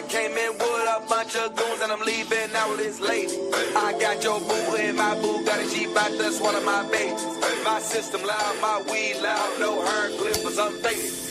I came in with a bunch of goons and I'm leaving out with this lady. I got your boo in my boo, got it, she bout to swallow my babies. My system loud, my weed loud, no hieroglyphs, I'm faded.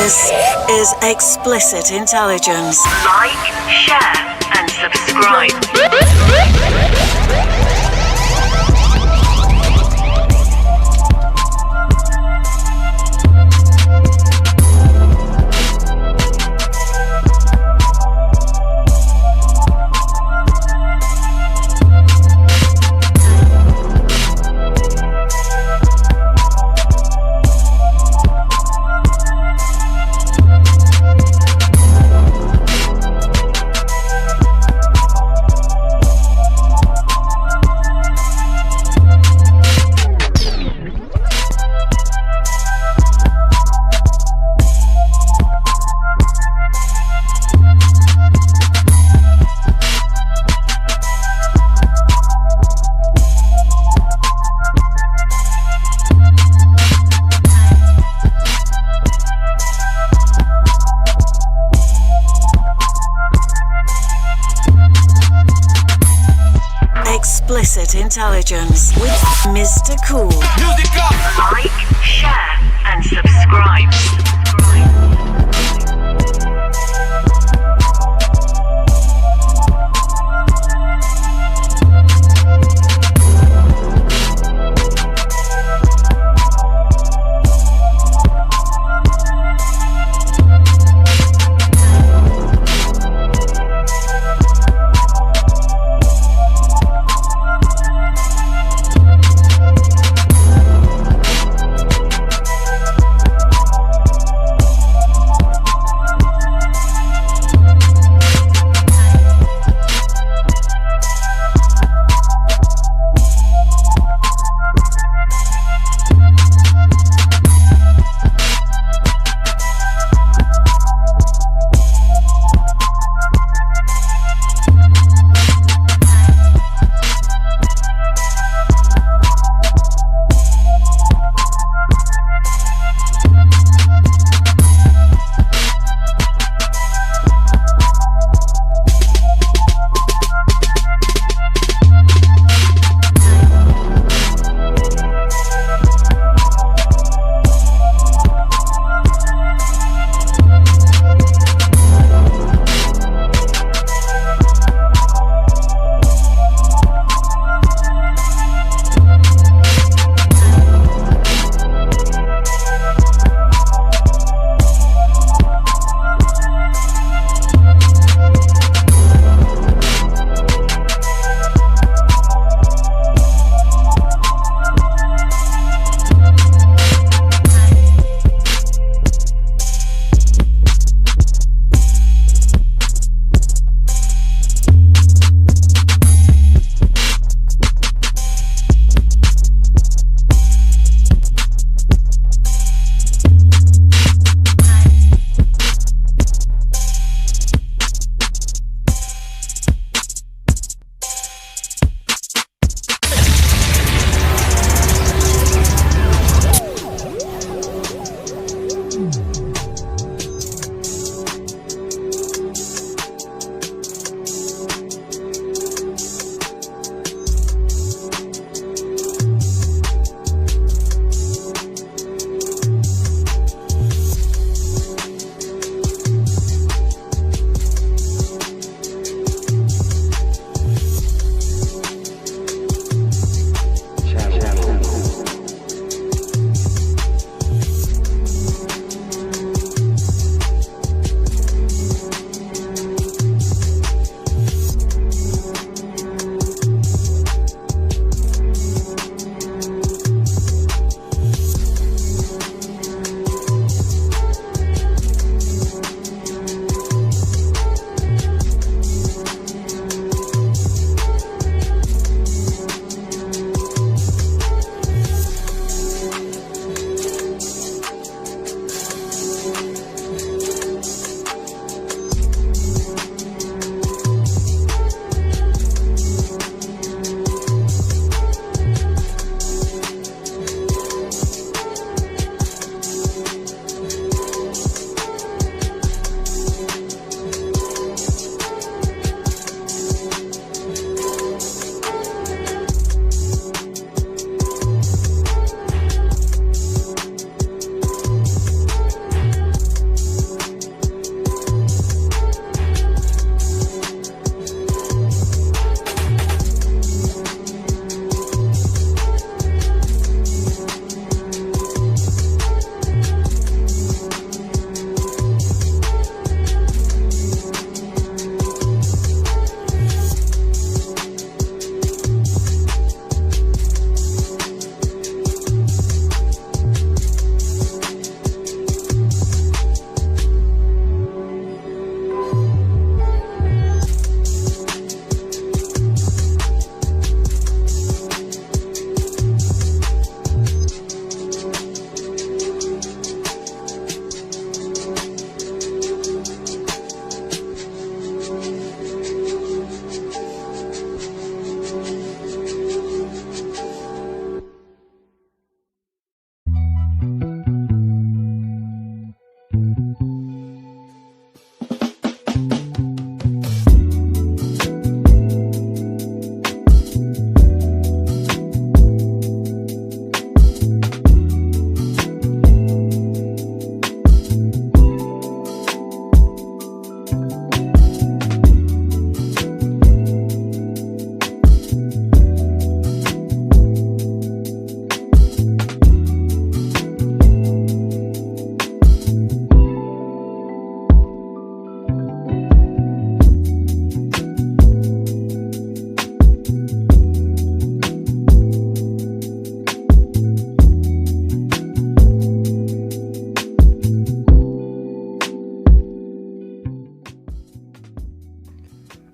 This is Explicit Intelligence. Like, share, and subscribe. explicit intelligence with Mr. Cool. Music up! Like, share, and subscribe.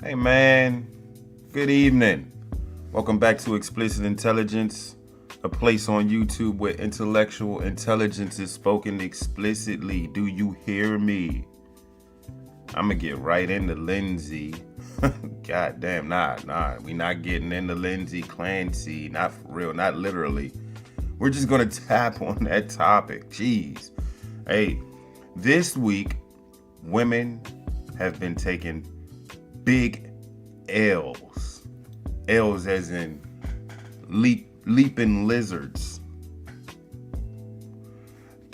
Hey man, good evening. Welcome back to Explicit Intelligence, a place on YouTube where intellectual intelligence is spoken explicitly. Do you hear me? I'm gonna get right into Lindsay. God damn, nah. We not getting into Lindsay, Clancy, not for real, not literally. We're just gonna tap on that topic. Jeez. Hey, this week, women have been taking big L's. L's as in leaping lizards.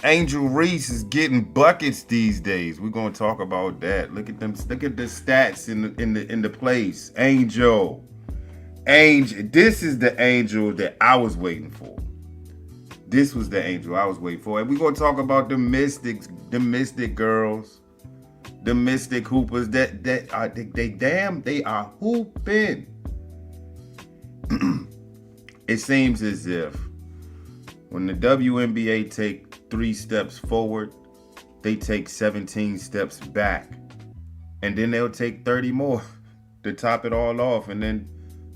Angel Reese is getting buckets these days. We're gonna talk about that. Look at them. Look at the stats in the place. Angel. This is the angel that I was waiting for. This was the angel I was waiting for. And we're gonna talk about the mystics, the mystic girls. The mystic hoopers they are hooping. It seems as if when the WNBA take 3 steps forward, they take 17 steps back. And then they'll take 30 more to top it all off, and then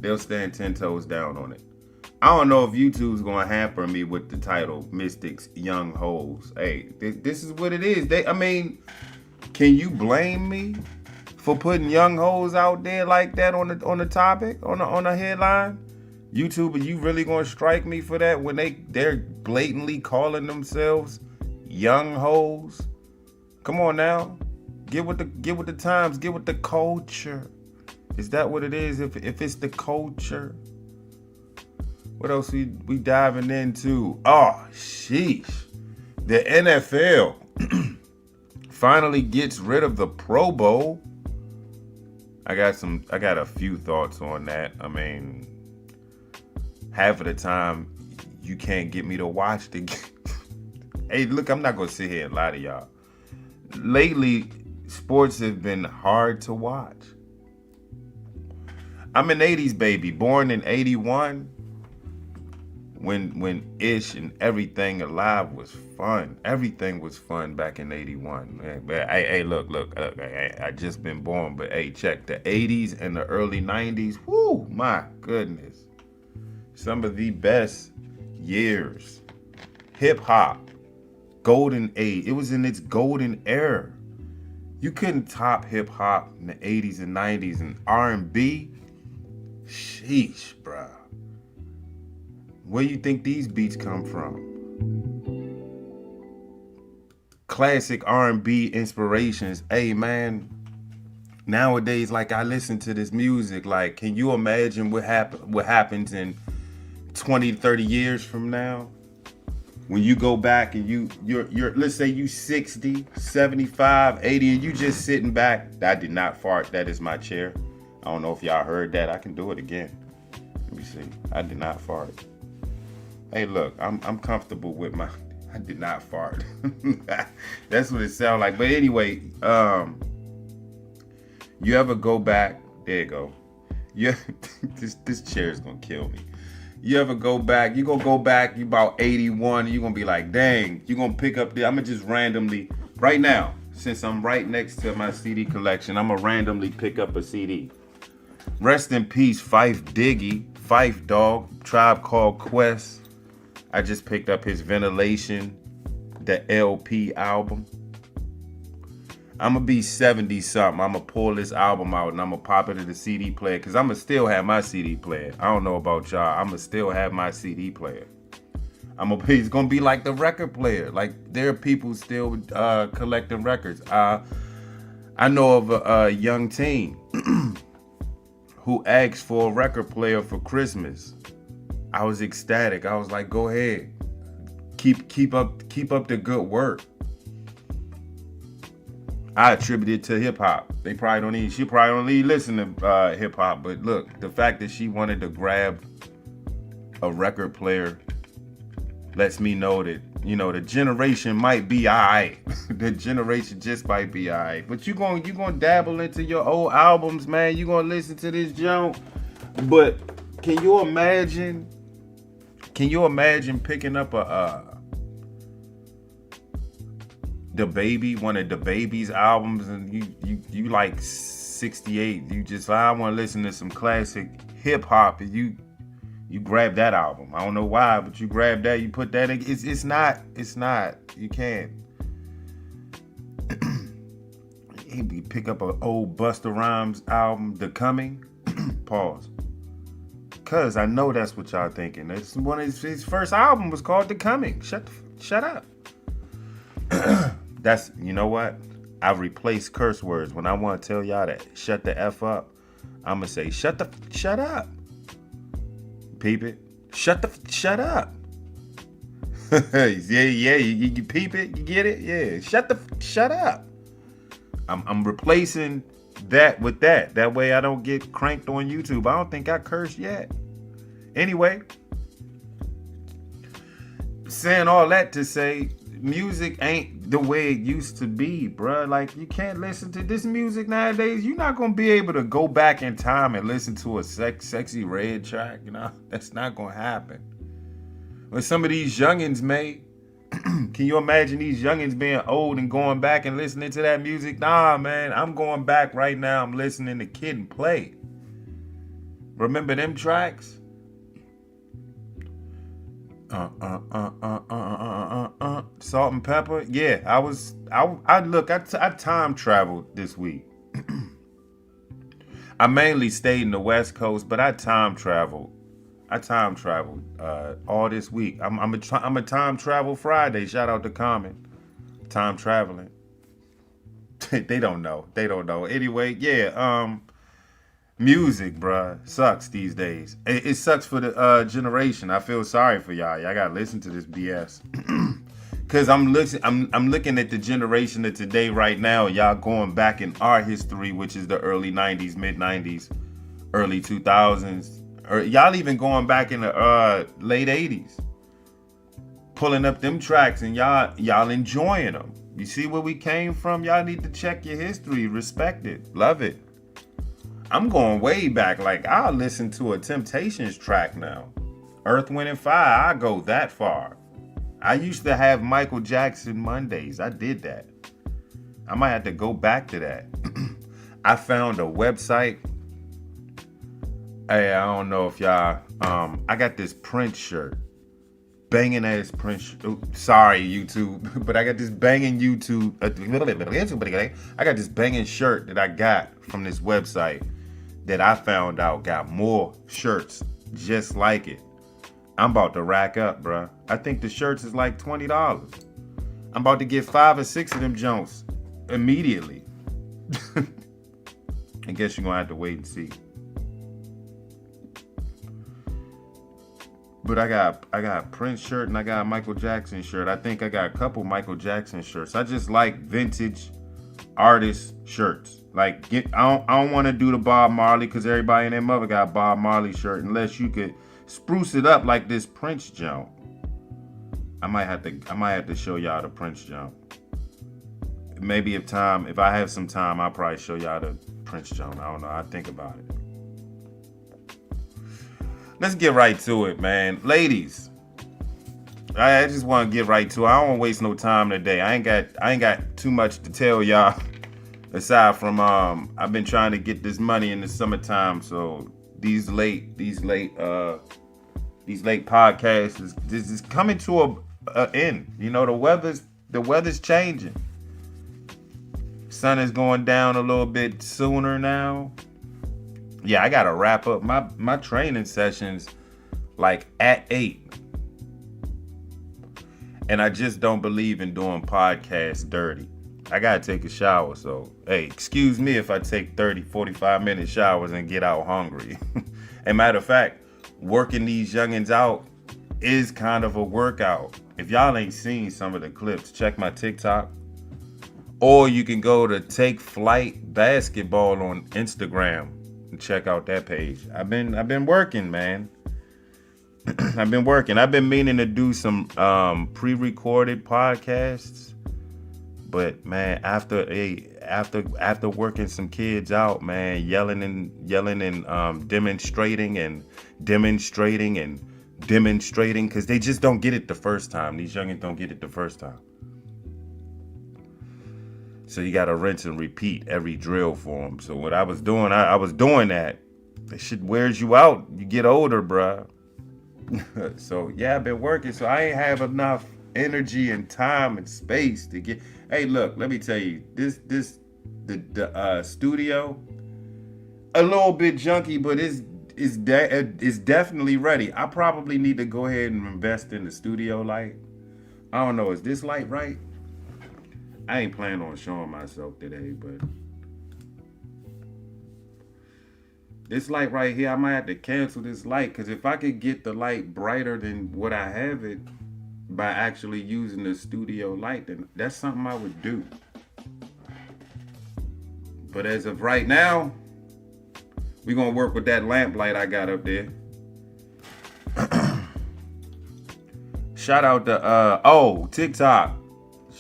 they'll stand 10 toes down on it. I don't know if YouTube's gonna hamper me with the title Mystics Young Hoes. Hey, this is what it is. Can you blame me for putting young hoes out there like that on the topic, on a headline? YouTube, are you really gonna strike me for that when they're blatantly calling themselves young hoes? Come on now, get with the times, get with the culture. Is that what it is? If it's the culture, what else we diving into? Oh, sheesh, the NFL. Finally gets rid of the Pro Bowl. I got a few thoughts on that. I mean, half of the time you can't get me to watch the game. Hey, look, I'm not gonna sit here and lie to y'all. Lately, sports have been hard to watch. I'm an 80s baby, born in 81. When Ish and Everything Alive was fun. Everything was fun back in 81. Hey, look, I just been born, but hey, check the 80s and the early 90s. Whoo, my goodness. Some of the best years. Hip hop, golden age. It was in its golden era. You couldn't top hip hop in the 80s and 90s, and R&B. Sheesh, bruh. Where you think these beats come from? Classic R&B inspirations. Hey man, nowadays, like, I listen to this music, like, can you imagine what happens in 20, 30 years from now? When you go back and you're let's say you 60, 75, 80, and you just sitting back. I did not fart. That is my chair. I don't know if y'all heard that. I can do it again. Let me see. I did not fart. Hey, look, I'm comfortable with my. I did not fart. That's what it sounds like. But anyway, you ever go back? There you go. This chair is gonna kill me. You ever go back? You gonna go back? You about 81? And you gonna be like, dang. You gonna pick up the? I'm gonna just randomly right now, since I'm right next to my CD collection. I'm gonna randomly pick up a CD. Rest in peace, Phife Diggy, Phife Dawg, Tribe Called Quest. I just picked up his Ventilation, the LP album. I'm going to be 70 something. I'm going to pull this album out and I'm going to pop it in the CD player because I'm going to still have my CD player. I don't know about y'all. I'm going to still have my CD player. It's going to be like the record player. Like, there are people still collecting records. I know of a young teen who asked for a record player for Christmas. I was ecstatic. I was like, go ahead. Keep up the good work. I attribute it to hip hop. She probably don't need listen to hip hop, but look, the fact that she wanted to grab a record player lets me know that, you know, the generation might be alright. The generation just might be alright. But you gonna dabble into your old albums, man. You gonna listen to this junk. But can you imagine picking up the Baby, one of the Baby's albums, and you like '68. You just, I want to listen to some classic hip hop, and you grab that album. I don't know why, but you grab that, you put that in. It's not. You can't. You pick up an old Busta Rhymes album, The Coming. Pause. Cause I know that's what y'all thinking. That's one of his first album was called The Coming. Shut up. That's, you know what? I've replaced curse words. When I want to tell y'all to shut the F up, I'm gonna say shut up. Peep it. Shut up. yeah. You peep it. You get it. Yeah. Shut up. I'm replacing that with that. That way I don't get cranked on YouTube. I don't think I cursed yet. Anyway, saying all that to say, music ain't the way it used to be, bruh. Like, you can't listen to this music nowadays. You're not gonna be able to go back in time and listen to a sexy red track. You know, that's not gonna happen. But some of these youngins may. Can you imagine these youngins being old and going back and listening to that music? Nah, man, I'm going back right now. I'm listening to Kid and Play. Remember them tracks? Salt and Pepper. Yeah, I time traveled this week. I mainly stayed in the West Coast, but I time traveled all this week. I'm a time travel Friday. Shout out to Common. Time traveling. They don't know. Anyway, yeah. Music, bruh, sucks these days. It sucks for the generation. I feel sorry for y'all. Y'all gotta listen to this BS. Cause I'm looking at the generation of today right now. Y'all going back in our history, which is the early '90s, mid '90s, early 2000s. Or y'all even going back in the late 80s, pulling up them tracks, and y'all enjoying them. You see where we came from? Y'all need to check your history, respect it, love it. I'm going way back. Like, I'll listen to a Temptations track now. Earth, Wind, and Fire, I go that far. I used to have Michael Jackson Mondays. I did that. I might have to go back to that. I found a website. Hey, I don't know if y'all, I got this Prince shirt. Banging ass Prince, sorry YouTube, but I got this banging YouTube, I got this banging shirt that I got from this website that I found out got more shirts just like it. I'm about to rack up, bruh. I think the shirts is like $20. I'm about to get 5 or 6 of them Jones immediately. I guess you're gonna have to wait and see. But I got a Prince shirt and I got a Michael Jackson shirt. I think I got a couple Michael Jackson shirts. I just like vintage artist shirts. Like, I don't want to do the Bob Marley because everybody and their mother got a Bob Marley shirt. Unless you could spruce it up like this Prince jump. I might have to show y'all the Prince jump. Maybe if I have some time, I'll probably show y'all the Prince jump. I don't know. I'll think about it. Let's get right to it, man. Ladies, I just want to get right to it. I don't want to waste no time today. I ain't got too much to tell y'all aside from I've been trying to get this money in the summertime, so these late podcasts is coming to a end. You know, the weather's changing. Sun is going down a little bit sooner now. Yeah, I gotta wrap up my training sessions like at 8. And I just don't believe in doing podcasts dirty. I gotta take a shower, so hey, excuse me if I take 30, 45 minute showers and get out hungry. And matter of fact, working these youngins out is kind of a workout. If y'all ain't seen some of the clips, check my TikTok. Or you can go to Take Flight Basketball on Instagram. Check out that page. I've been working, man. I've been working. I've been meaning to do some pre-recorded podcasts, but man, after working some kids out, man, yelling and demonstrating, because they just don't get it the first time. These youngins don't get it the first time. So you got to rinse and repeat every drill for them. So what I was doing, I was doing that. That shit wears you out. You get older, bruh. So yeah, I've been working. So I ain't have enough energy and time and space to get. Hey, look, let me tell you, the studio, a little bit junky, but it's definitely ready. I probably need to go ahead and invest in the studio light. I don't know, is this light right? I ain't planning on showing myself today, but this light right here, I might have to cancel this light, because if I could get the light brighter than what I have it by actually using the studio light, then that's something I would do. But as of right now, we're going to work with that lamp light I got up there. Shout out to, TikTok.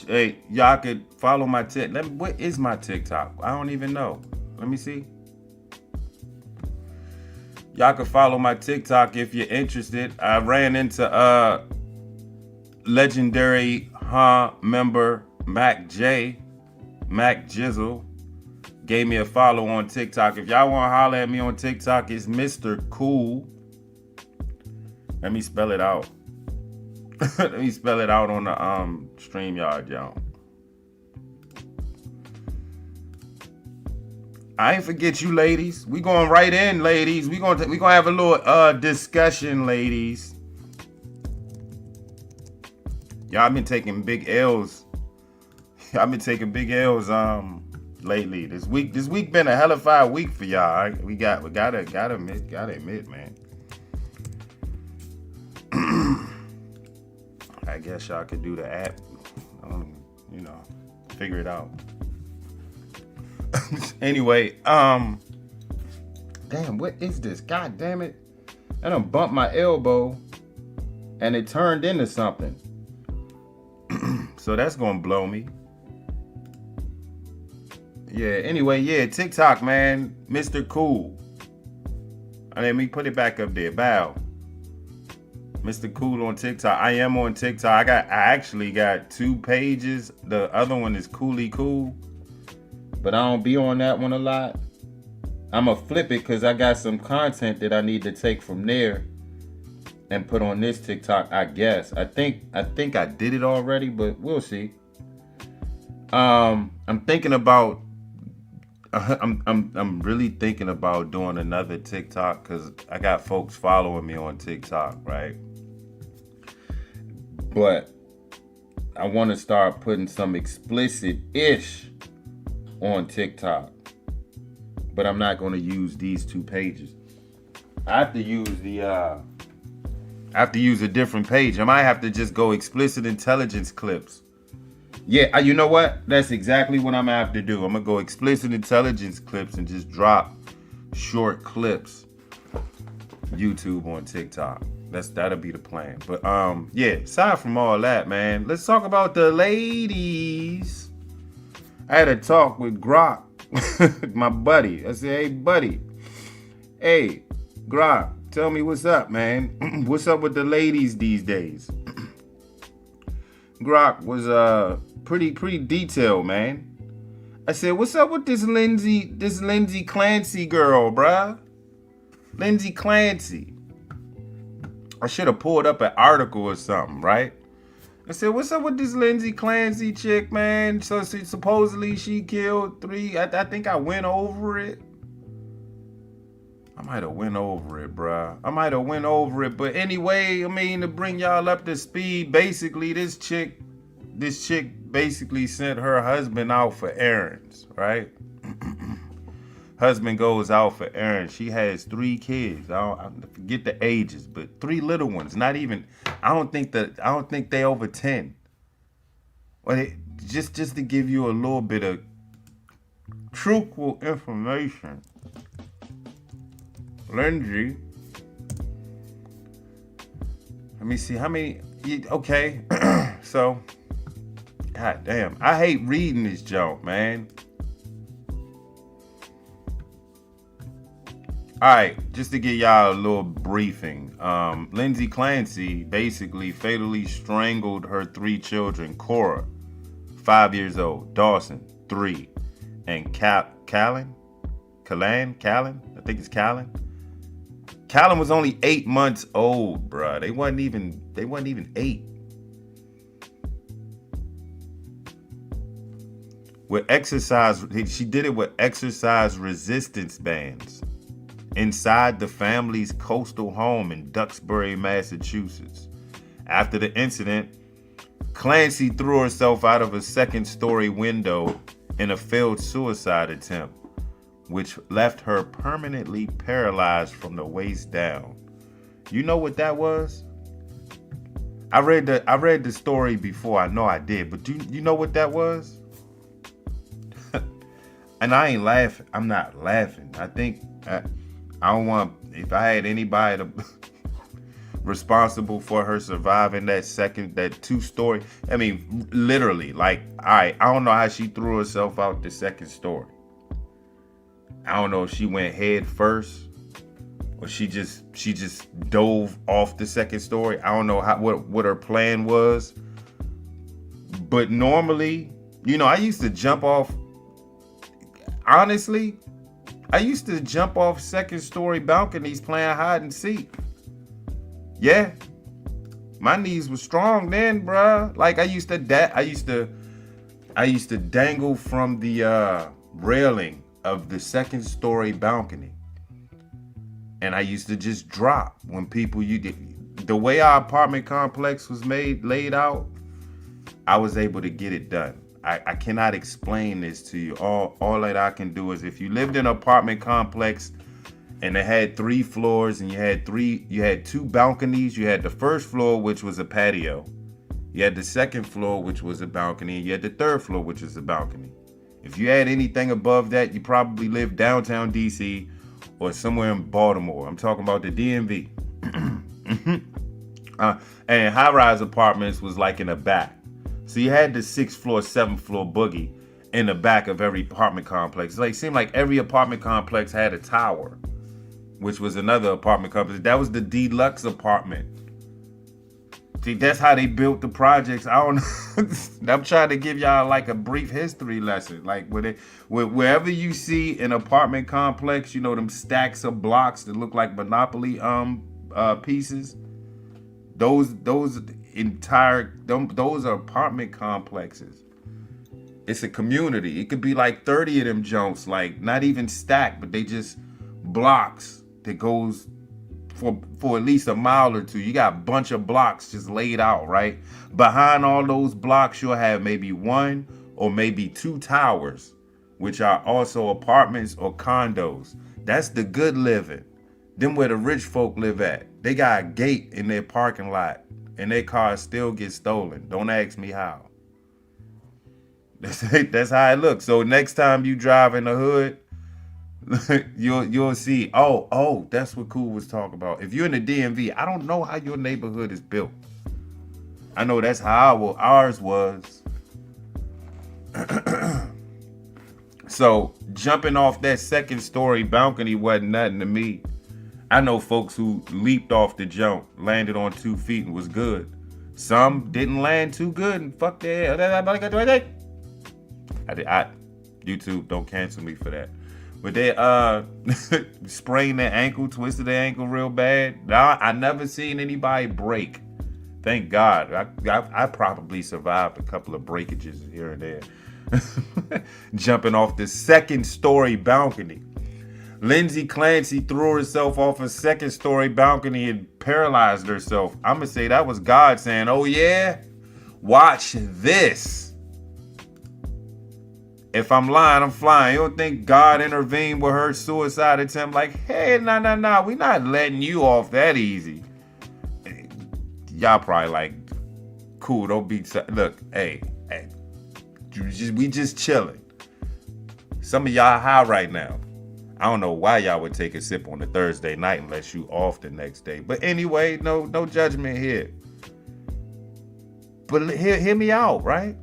Hey, y'all could follow my TikTok. What is my TikTok? I don't even know. Let me see. Y'all can follow my TikTok if you're interested. I ran into legendary member Mac Jizzle. Gave me a follow on TikTok. If y'all want to holler at me on TikTok, it's Mr. Cool. Let me spell it out. Let me spell it out on the StreamYard, y'all. I ain't forget you, ladies. We going right in, ladies. We gonna have a little discussion, ladies. Y'all been taking big L's. Y'all been taking big L's lately. This week been a hellified week for y'all. We gotta admit, man. I guess y'all could do the app. Figure it out. Anyway, damn, what is this? God damn it. I done bumped my elbow and it turned into something. So that's gonna blow me. Yeah, anyway, yeah, TikTok, man. Mr. Cool. Let me put it back up there. Bow. Mr. Cool on TikTok. I am on TikTok. I actually got 2 pages. The other one is Coolie Cool. But I don't be on that one a lot. I'ma flip it because I got some content that I need to take from there and put on this TikTok, I guess. I think I did it already, but we'll see. I'm thinking about I'm really thinking about doing another TikTok because I got folks following me on TikTok, right? But I want to start putting some explicit-ish on TikTok. But I'm not going to use these 2 pages. I have to use a different page. I might have to just go explicit intelligence clips. Yeah, you know what? That's exactly what I'm gonna have to do. I'm gonna go explicit intelligence clips and just drop short clips. YouTube on TikTok. That'll be the plan. But yeah, aside from all that, man, let's talk about the ladies. I had a talk with Grok, my buddy. I said, hey buddy, hey Grok, tell me what's up, man. What's up with the ladies these days? Grok was pretty detailed, man. I said, what's up with this Lindsay Clancy girl, bruh? Lindsay Clancy. I should have pulled up an article or something, right? I said, what's up with this Lindsay Clancy chick, man? So supposedly she killed 3. I think I went over it. I might have went over it, bruh. But anyway, I mean, to bring y'all up to speed, basically this chick basically sent her husband out for errands, right? Husband goes out for errands. She has 3 kids. I forget the ages, but 3 little ones. Not even. I don't think they over 10. Well, just to give you a little bit of truthful information. Lindsay. Let me see how many. Okay, so. God damn, I hate reading this junk, man. Alright, just to give y'all a little briefing. Lindsay Clancy basically fatally strangled her 3 children. Cora, 5 years old. Dawson, 3. And Callan, I think it's Callan. Callan was only 8 months old, bruh. They wasn't even 8. She did it with exercise resistance bands inside the family's coastal home in Duxbury, Massachusetts. After the incident, Clancy threw herself out of a second-story window in a failed suicide attempt, which left her permanently paralyzed from the waist down. You know what that was? I read the story before. I know I did, but you know what that was? And I ain't laughing. I'm not laughing. I think I don't want. If I had anybody responsible for her surviving that 2-story. I mean, literally, like, all right, I don't know how she threw herself out the second story. I don't know if she went head first or she just dove off the second story. I don't know what her plan was. But normally, I used to jump off. Honestly, I used to jump off second story balconies playing hide and seek. Yeah, my knees were strong then, bruh. Like I used to dangle from the railing of the second story balcony, and I used to just drop when people. The way our apartment complex was laid out, I was able to get it done. I cannot explain this to you. All that I can do is if you lived in an apartment complex and it had 3 floors and you had 2 balconies. You had the first floor, which was a patio. You had the second floor, which was a balcony. And you had the third floor, which was a balcony. If you had anything above that, you probably lived downtown DC or somewhere in Baltimore. I'm talking about the DMV. And high-rise apartments was like in the back. So you had the 6th floor, 7th floor boogie in the back of every apartment complex. It seemed like every apartment complex had a tower, which was another apartment complex. That was the deluxe apartment. See, that's how they built the projects. I don't know. I'm trying to give y'all like a brief history lesson. Like wherever you see an apartment complex, them stacks of blocks that look like Monopoly pieces. Those are apartment complexes. It's a community. It could be like 30 of them junks, like not even stacked, but they just blocks that goes for at least a mile or two. You got a bunch of blocks just laid out, right? Behind all those blocks, you'll have maybe 1 or maybe 2 towers, which are also apartments or condos. That's the good living. Them where the rich folk live at. They got a gate in their parking lot and their cars still get stolen. Don't ask me how. That's how it looks. So next time you drive in the hood, you'll see, oh, that's what Cool was talking about. If you're in the DMV, I don't know how your neighborhood is built. I know that's how ours was. So jumping off that 2nd story balcony wasn't nothing to me. I know folks who leaped off the jump, landed on 2 feet and was good. Some didn't land too good and fuck their YouTube, don't cancel me for that. But they sprained their ankle, twisted their ankle real bad. Now, I never seen anybody break. Thank God. I probably survived a couple of breakages here and there. Jumping off the 2nd story balcony. Lindsay Clancy threw herself off a 2nd story balcony and paralyzed herself. I'm going to say that was God saying, oh yeah, watch this. If I'm lying, I'm flying. You don't think God intervened with her suicide attempt? Like, hey, nah, we not letting you off that easy. Y'all probably like, cool, don't be, look, hey, we just chilling. Some of y'all high right now. I don't know why y'all would take a sip on a Thursday night unless you off the next day. But anyway, no judgment here. But hear me out, right?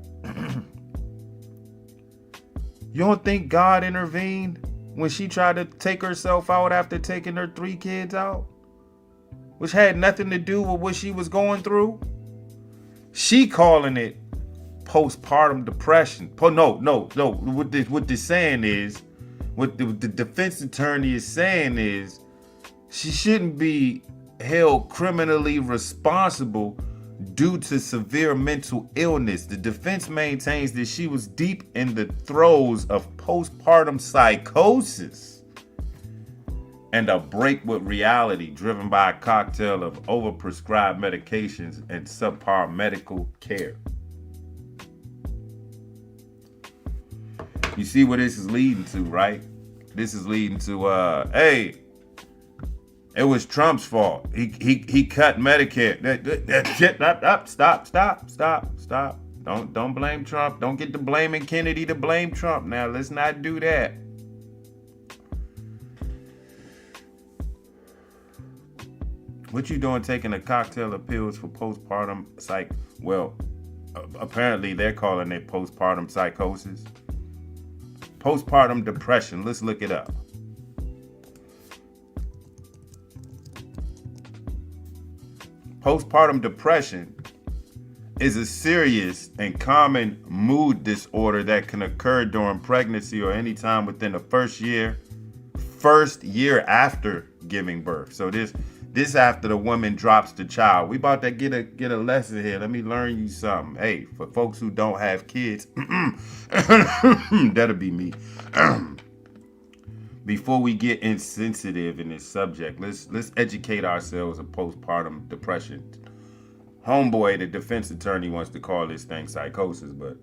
You don't think God intervened when she tried to take herself out after taking her 3 kids out? Which had nothing to do with what she was going through? She calling it postpartum depression. No. What this saying is, what the defense attorney is saying is, she shouldn't be held criminally responsible due to severe mental illness. The defense maintains that she was deep in the throes of postpartum psychosis and a break with reality driven by a cocktail of overprescribed medications and subpar medical care. You see where this is leading to, right? This is leading to, hey, it was Trump's fault. He cut Medicare. Stop. Don't blame Trump. Don't get to blaming Kennedy to blame Trump. Now let's not do that. What you doing taking a cocktail of pills for postpartum psych? Well, apparently they're calling it postpartum psychosis. Postpartum depression. Let's look it up. Postpartum depression is a serious and common mood disorder that can occur during pregnancy or any time within the first year after giving birth. So this after the woman drops the child. We about to get a lesson here. Let me learn you something. Hey, for folks who don't have kids, that'll be me. Before we get insensitive in this subject, let's educate ourselves of postpartum depression. Homeboy, the defense attorney, wants to call this thing psychosis, but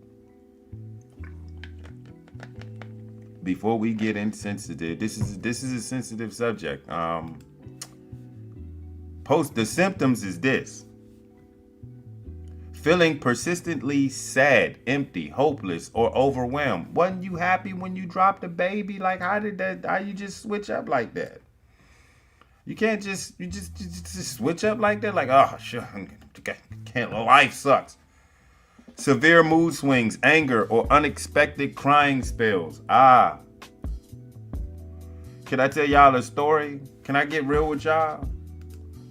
before we get insensitive, this is a sensitive subject. The symptoms is this: feeling persistently sad, empty, hopeless, or overwhelmed. Wasn't you happy when you dropped a baby? Like, how you just switch up like that? You can't just switch up like that. Like, oh, sure, life sucks. Severe mood swings, anger, or unexpected crying spells. Can I tell y'all a story? Can I get real with y'all?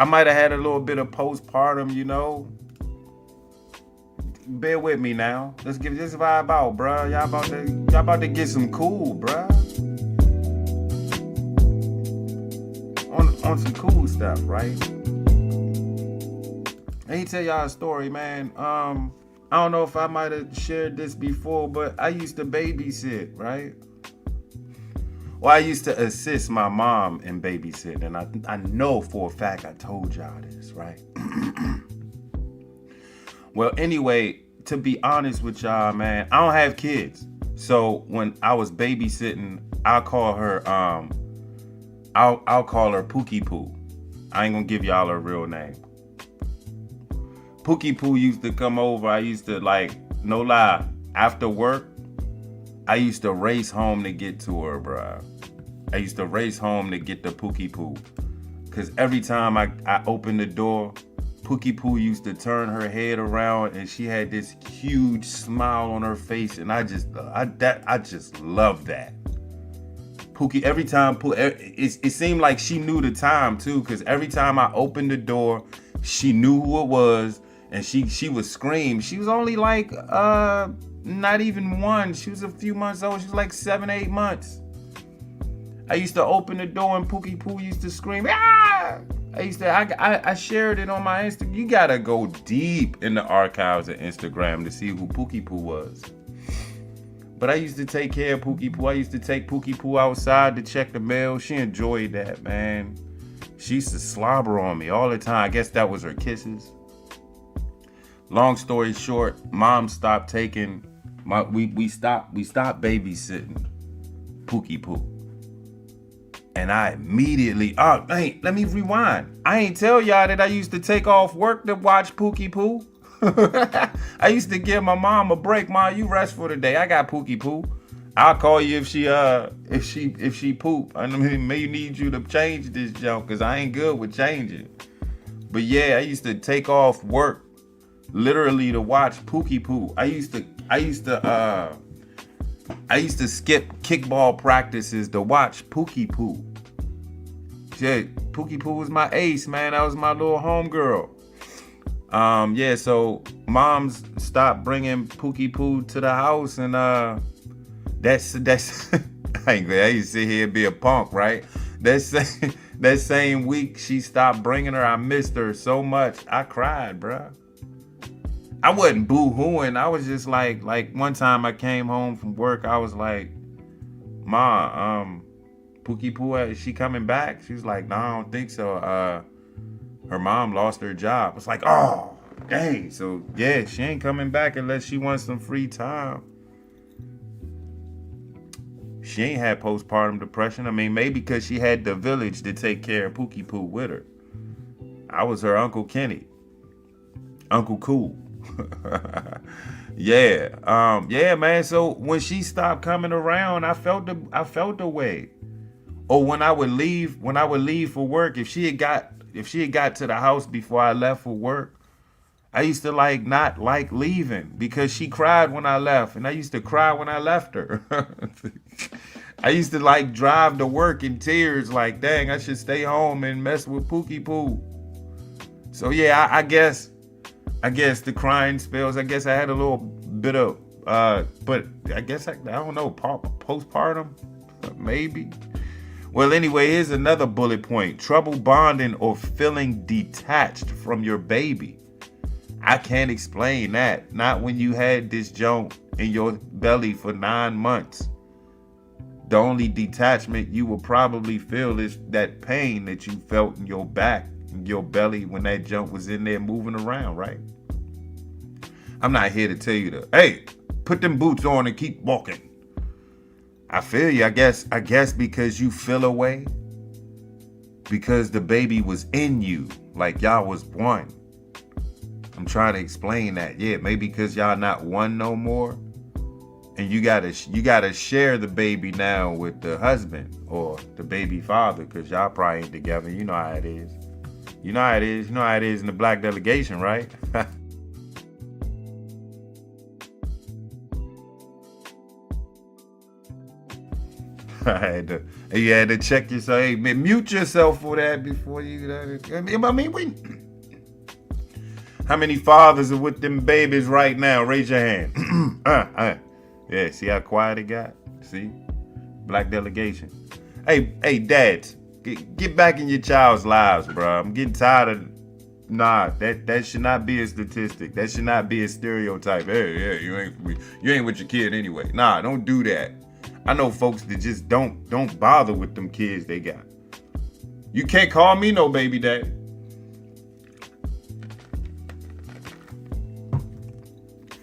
I might have had a little bit of postpartum, you know. Bear with me now. Let's give this vibe out, bruh. Y'all about to get some cool, bruh. On some cool stuff, right? Let me tell y'all a story, man. I don't know if I might have shared this before, but I used to babysit, right? Well, I used to assist my mom in babysitting, and I know for a fact I told y'all this, right? Well, anyway, to be honest with y'all, man, I don't have kids. So when I was babysitting, I'll call her Pookie Poo. I ain't gonna give y'all her real name. Pookie Poo used to come over. I used to, like, no lie, after work, I used to race home to get to her, bruh. I used to race home to get the Pookie Poo. Cause every time I opened the door, Pookie Poo used to turn her head around and she had this huge smile on her face, and I just love that. Pookie, every time, it seemed like she knew the time too, because every time I opened the door, she knew who it was, and she would scream. She was only like not even one. She was a few months old. She was like 7, 8 months. I used to open the door and Pookie Poo used to scream, ah! I shared it on my Instagram. You gotta go deep in the archives of Instagram to see who Pookie Poo was. But I used to take care of Pookie Poo. I used to take Pookie Poo outside to check the mail. She enjoyed that, man. She used to slobber on me all the time. I guess that was her kisses. Long story short, Mom stopped taking we stopped babysitting Pookie Poo. And I immediately, let me rewind. I ain't tell y'all that I used to take off work to watch Pookie Poo. I used to give my mom a break. Mom, you rest for the day. I got Pookie Poo. I'll call you if she poop. I may need you to change this junk, cause I ain't good with changing. But yeah, I used to take off work literally to watch Pookie Poo. I used to skip kickball practices to watch Pookie Poo. Shit, Pookie Poo was my ace, man. That was my little homegirl. So moms stopped bringing Pookie Poo to the house, and that's I ain't gonna sit here and be a punk, right? That same week she stopped bringing her. I missed her so much. I cried, bruh. I wasn't boo-hooing. I was just like one time I came home from work. I was like, Ma, Pookie Poo, is she coming back? She was like, no, I don't think so. Her mom lost her job. It's like, oh, dang. So yeah, she ain't coming back unless she wants some free time. She ain't had postpartum depression. I mean, maybe because she had the village to take care of Pookie Poo with her. I was her Uncle Kenny. Uncle Cool. Yeah, man. So when she stopped coming around, I felt the way. Or when I would leave for work, if she had got to the house before I left for work, I used to not like leaving because she cried when I left, and I used to cry when I left her. I used to drive to work in tears, like, dang, I should stay home and mess with Pookie Poo. So yeah, I guess the crying spells, I guess I had a little bit of, but I guess I don't know, postpartum, maybe. Well, anyway, here's another bullet point: trouble bonding or feeling detached from your baby. I can't explain that. Not when you had this junk in your belly for 9 months. The only detachment you will probably feel is that pain that you felt in your back, in your belly, when that junk was in there moving around, right? I'm not here to tell you hey, put them boots on and keep walking. I feel you, I guess because you feel away. Because the baby was in you, like y'all was one. I'm trying to explain that. Yeah, maybe because y'all not one no more. And you gotta share the baby now with the husband or the baby father, because y'all probably ain't together. You know how it is. You know how it is in the black delegation, right? You had to check yourself. Hey, mute yourself for that before you. I mean, how many fathers are with them babies right now? Raise your hand. Yeah, see how quiet it got? See? Black delegation. Hey, dads, get back in your child's lives, bro. I'm getting tired of. Nah, that should not be a statistic. That should not be a stereotype. Hey, you ain't with your kid anyway. Nah, don't do that. I know folks that just don't bother with them kids they got. You can't call me no baby dad.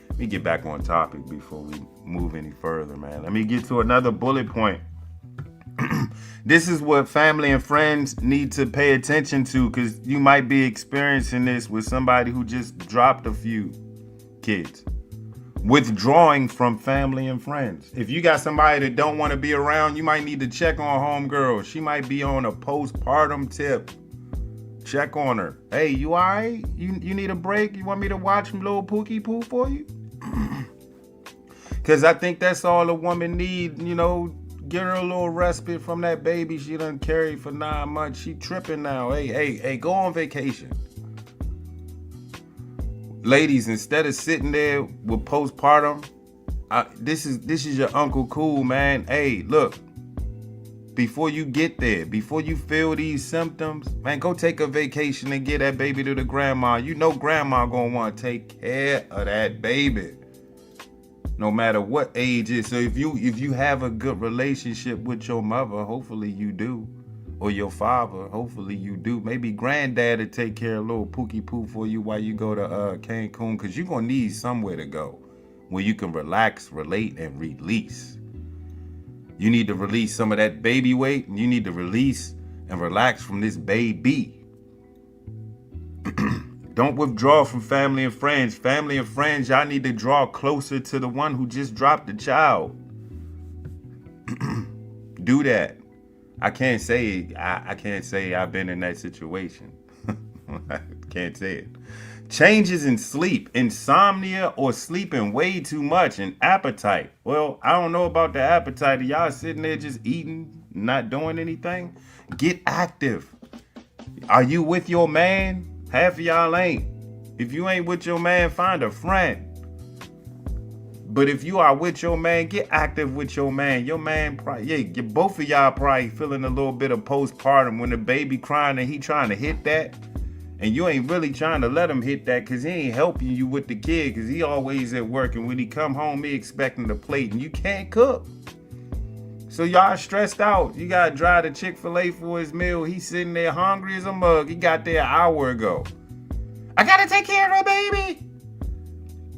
Let me get back on topic before we move any further, man. Let me get to another bullet point. This is what family and friends need to pay attention to, because you might be experiencing this with somebody who just dropped a few kids. Withdrawing from family and friends. If you got somebody that don't want to be around, you might need to check on homegirl. She might be on a postpartum tip. Check on her. Hey, you all right? You need a break? You want me to watch little Pookie Poo for you? Because I think that's all a woman need, get her a little respite from that baby she done carried for 9 months. She tripping now. Hey, go on vacation. Ladies, instead of sitting there with postpartum, this is your Uncle Cool, man. Hey, look, before you get there, before you feel these symptoms, man, go take a vacation and get that baby to the grandma. You know grandma gonna want to take care of that baby, no matter what age it is. So if you have a good relationship with your mother, hopefully you do, or your father, hopefully you do. Maybe granddad will take care of little Pookie Poo for you while you go to Cancun, because you're gonna need somewhere to go where you can relax, relate, and release. You need to release some of that baby weight, and you need to release and relax from this baby. Don't withdraw from family and friends. Family and friends, y'all need to draw closer to the one who just dropped the child. Do that. I can't say I've been in that situation. I can't say it. Changes in sleep, insomnia, or sleeping way too much, and appetite. Well, I don't know about the appetite. Are y'all sitting there just eating, not doing anything? Get active. Are you with your man? Half of y'all ain't. If you ain't with your man, find a friend. But if you are with your man, get active with your man. Your man probably, both of y'all probably feeling a little bit of postpartum when the baby crying and he trying to hit that. And you ain't really trying to let him hit that because he ain't helping you with the kid because he always at work. And when he come home, he expecting the plate and you can't cook. So y'all stressed out. You got to drive to Chick-fil-A for his meal. He's sitting there hungry as a mug. He got there an hour ago. I got to take care of the baby.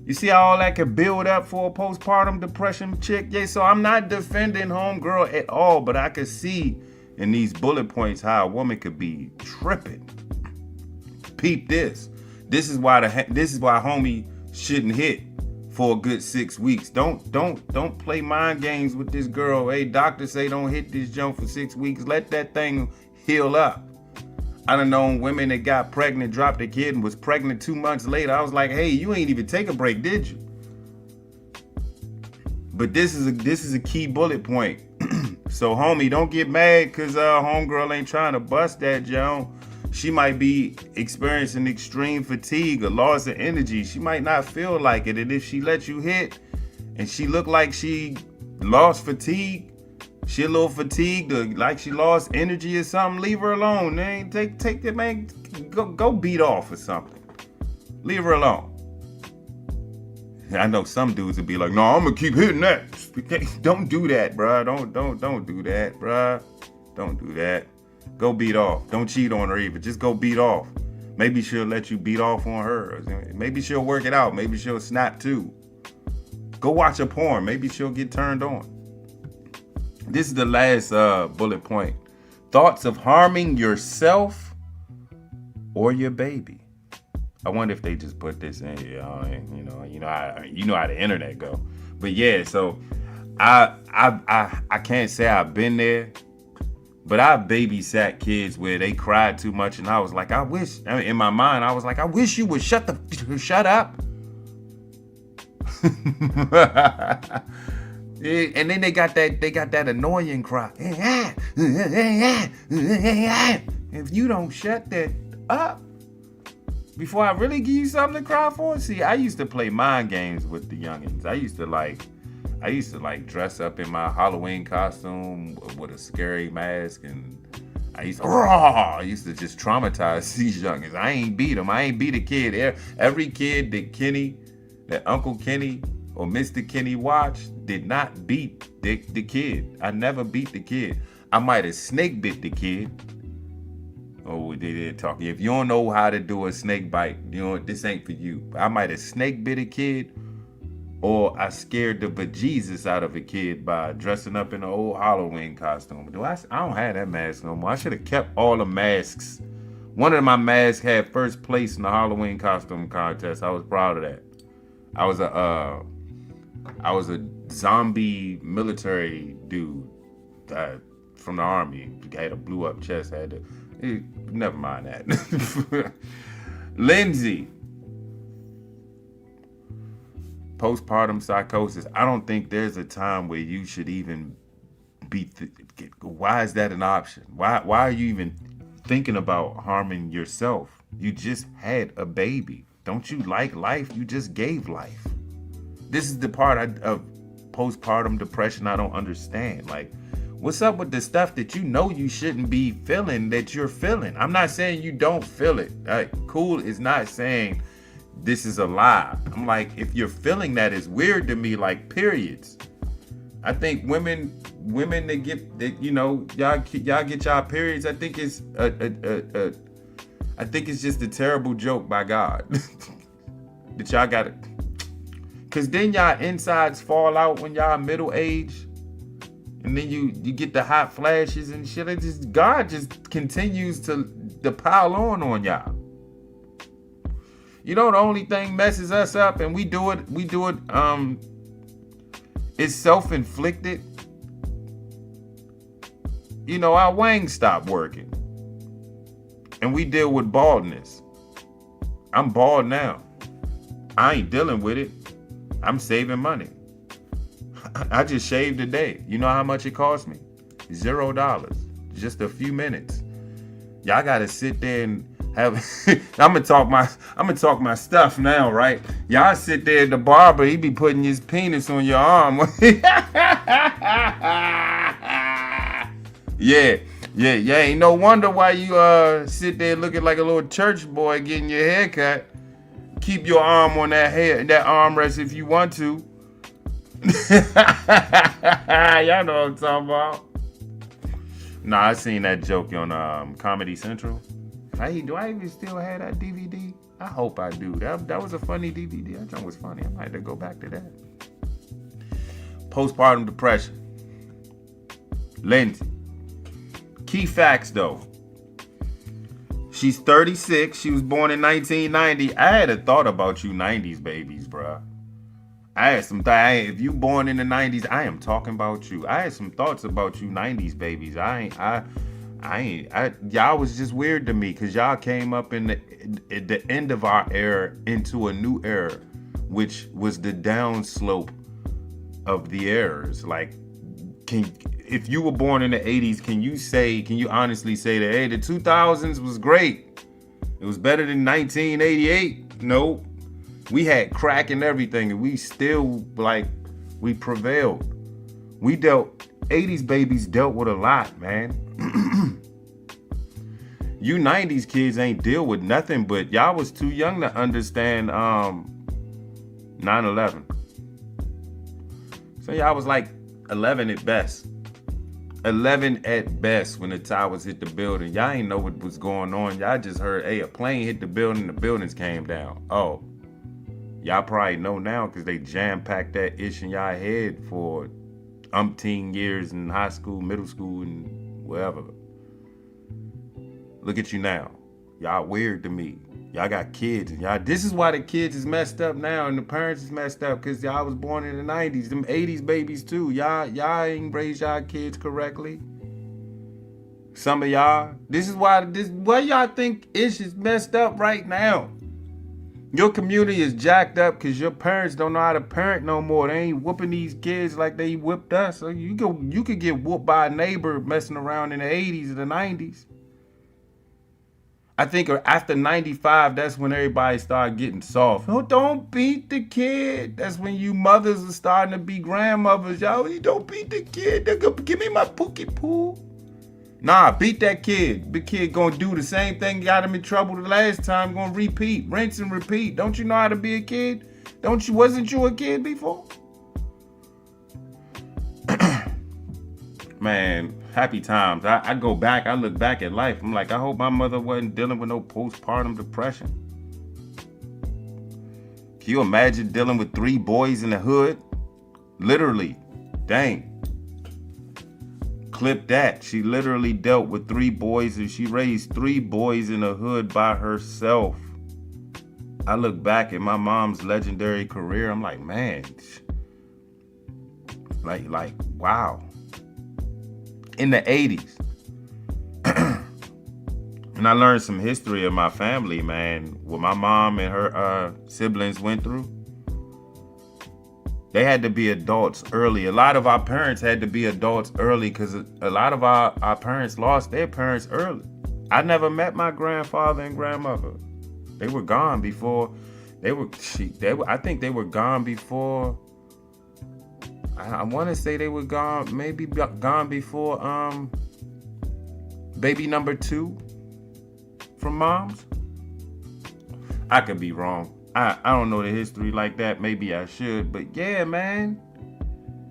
You see how all that could build up for a postpartum depression chick? Yeah, so I'm not defending homegirl at all, but I could see in these bullet points how a woman could be tripping. Peep this. This is why homie shouldn't hit for a good 6 weeks. Don't play mind games with this girl. Hey, doctors say don't hit this junk for 6 weeks. Let that thing heal up. I done known women that got pregnant, dropped a kid, and was pregnant 2 months later. I was like, hey, you ain't even take a break, did you? But this is a key bullet point. So, homie, don't get mad because homegirl ain't trying to bust that, Joan. She might be experiencing extreme fatigue or loss of energy. She might not feel like it. And if she lets you hit and she look like she lost fatigue, she a little fatigued or like she lost energy or something, leave her alone. Man, take it, man. Go beat off or something. Leave her alone. I know some dudes would be like, no, I'm gonna keep hitting that. Don't do that, bruh. Don't do that, bruh. Don't do that. Go beat off. Don't cheat on her either. Just go beat off. Maybe she'll let you beat off on her. Maybe she'll work it out. Maybe she'll snap too. Go watch a porn. Maybe she'll get turned on. This is the last bullet point. Thoughts of harming yourself or your baby. I wonder if they just put this in here. You know how the internet go. But yeah, so I can't say I've been there, but I babysat kids where they cried too much, and I was like, in my mind, I was like, I wish you would shut up. And then they got that annoying cry. If you don't shut that up before I really give you something to cry for. See, I used to play mind games with the youngins. I used to dress up in my Halloween costume with a scary mask, and I used to just traumatize these youngins. I ain't beat them. I ain't beat a kid. Every kid that Uncle Kenny or Mr. Kenny watched did not beat the kid. I never beat the kid. I might have snake bit the kid. Oh, they did talk. If you don't know how to do a snake bite, this ain't for you. I might have snake bit a kid, or I scared the bejesus out of a kid by dressing up in an old Halloween costume. I don't have that mask no more. I should have kept all the masks. One of my masks had first place in the Halloween costume contest. I was proud of that. I was a zombie military dude from the army. Had a blew up chest. Never mind that. Lindsay. Postpartum psychosis. I don't think there's a time where you should even be. Why is that an option? Why are you even thinking about harming yourself? You just had a baby. Don't you like life? You just gave life. This is the part of postpartum depression I don't understand. Like, what's up with the stuff that you know you shouldn't be feeling that you're feeling? I'm not saying you don't feel it. Cool is not saying this is a lie. I'm like, if you're feeling that, it's weird to me, like periods. I think women that get that, y'all get y'all periods. I think it's just a terrible joke by God that y'all got it. Cause then y'all insides fall out when y'all middle age, and then you get the hot flashes and shit. God just continues to pile on y'all. The only thing messes us up, and we do it, it's self-inflicted. Our wang stopped working. And we deal with baldness. I'm bald now. I ain't dealing with it. I'm saving money. I just shaved today. You know how much it cost me? $0. Just a few minutes. Y'all gotta sit there and I'm gonna talk my stuff now, right? Y'all sit there at the barber, he be putting his penis on your arm. Yeah. Ain't no wonder why you sit there looking like a little church boy getting your hair cut. Keep your arm on that armrest if you want to. Y'all know what I'm talking about. Nah, I seen that joke on Comedy Central. Do I even still have that DVD? I hope I do. That was a funny DVD. That joke was funny. I might have to go back to that. Postpartum depression. Lindsay. Key facts though. She's 36. She was born in 1990. I had a thought about you 90s babies, bruh. I had some if you born in the 90s, I am talking about you. I had some thoughts about you 90s babies. Y'all was just weird to me because y'all came up in the end of our era into a new era, which was the downslope of the eras. Like, if you were born in the 80s, can you honestly say that, hey, the 2000s was great? It was better than 1988? Nope. We had crack and everything, and we still, we prevailed. 80s babies dealt with a lot, man. You 90s kids ain't deal with nothing, but y'all was too young to understand 9/11. So y'all was like 11 at best. 11 at best when the towers hit the building. Y'all ain't know what was going on. Y'all just heard, hey, a plane hit the building, the buildings came down. Oh. Y'all probably know now because they jam-packed that ish in y'all head for umpteen years in high school, middle school, and wherever. Look at you now. Y'all weird to me. Y'all got kids. And this is why the kids is messed up now and the parents is messed up because y'all was born in the 90s. Them 80s babies too. Y'all ain't raised y'all kids correctly. Some of y'all. This is why y'all think ish is messed up right now. Your community is jacked up because your parents don't know how to parent no more. They ain't whooping these kids like they whipped us. So you could get whooped by a neighbor messing around in the 80s or the 90s. I think after 95, that's when everybody started getting soft. Oh, don't beat the kid. That's when you mothers are starting to be grandmothers. Y'all, you don't beat the kid. Give me my pookie poo. Nah, beat that kid. The kid gonna do the same thing got him in trouble the last time. Gonna repeat, rinse and repeat. Don't you know how to be a kid? Wasn't you a kid before? Man, happy times. I go back, I look back at life. I'm like, I hope my mother wasn't dealing with no postpartum depression. Can you imagine dealing with 3 boys in the hood? Literally. Dang. Clip that. She literally dealt with 3 boys and she raised 3 boys in the hood by herself. I look back at my mom's legendary career. I'm like, man, like, wow. In the 80s. And I learned some history of my family, man. What my mom and her siblings went through. They had to be adults early. A lot of our parents had to be adults early because a lot of our parents lost their parents early. I never met my grandfather and grandmother. They were gone before. I think they were gone before. I want to say they were gone, maybe gone before baby number 2 from mom's. I could be wrong. I don't know the history like that. Maybe I should, but yeah, man.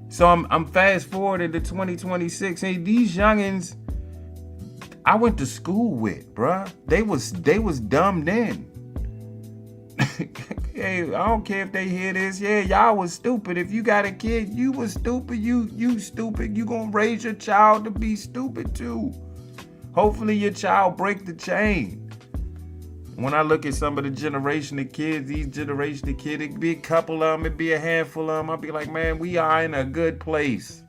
So I'm fast forwarding to 2026. Hey, these youngins, I went to school with, bruh. They was dumb then. Hey, I don't care if they hear this. Yeah, y'all was stupid. If you got a kid, you was stupid. You stupid. You gonna raise your child to be stupid too. Hopefully your child break the chain. When I look at some of the generation of kids, these generation of kids, it could be a couple of them, it be a handful of them. I'll be like, man, we are in a good place.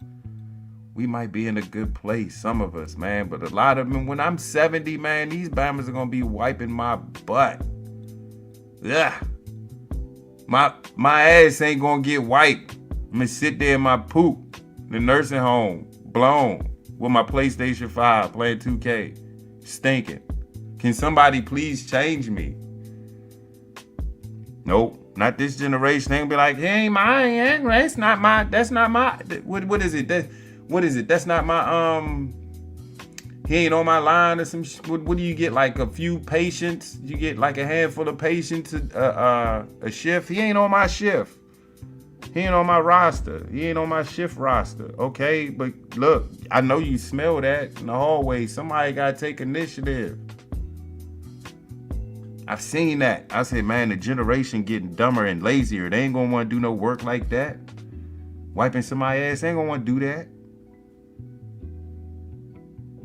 We might be in a good place, some of us, man. But a lot of them, when I'm 70, man, these bammers are going to be wiping my butt. Yeah. My ass ain't going to get wiped. I'm going to sit there in my poop, the nursing home, blown, with my PlayStation 5, playing 2K, stinking. Can somebody please change me? Nope, not this generation. They gonna be like, he ain't mine. That's not my. What is it? What is it? That's not my. He ain't on my line or some. What do you get? Like a few patients? You get like a handful of patients a shift. He ain't on my shift. He ain't on my roster. He ain't on my shift roster. Okay, but look, I know you smell that in the hallway. Somebody gotta take initiative. I've seen that. I said, man, the generation getting dumber and lazier. They ain't gonna want to do no work like that. Wiping somebody's ass, they ain't gonna want to do that.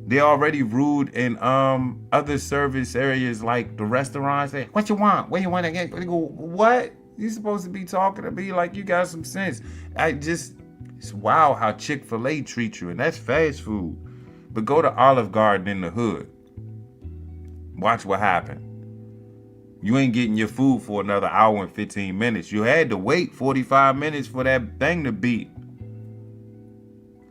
They already rude in other service areas like the restaurants. Say, what you want? Where you want to get? They go, what? You supposed to be talking to me like you got some sense. It's wild how Chick-fil-A treats you, and that's fast food. But go to Olive Garden in the hood. Watch what happened. You ain't getting your food for another hour and 15 minutes. You had to wait 45 minutes for that thing to beat.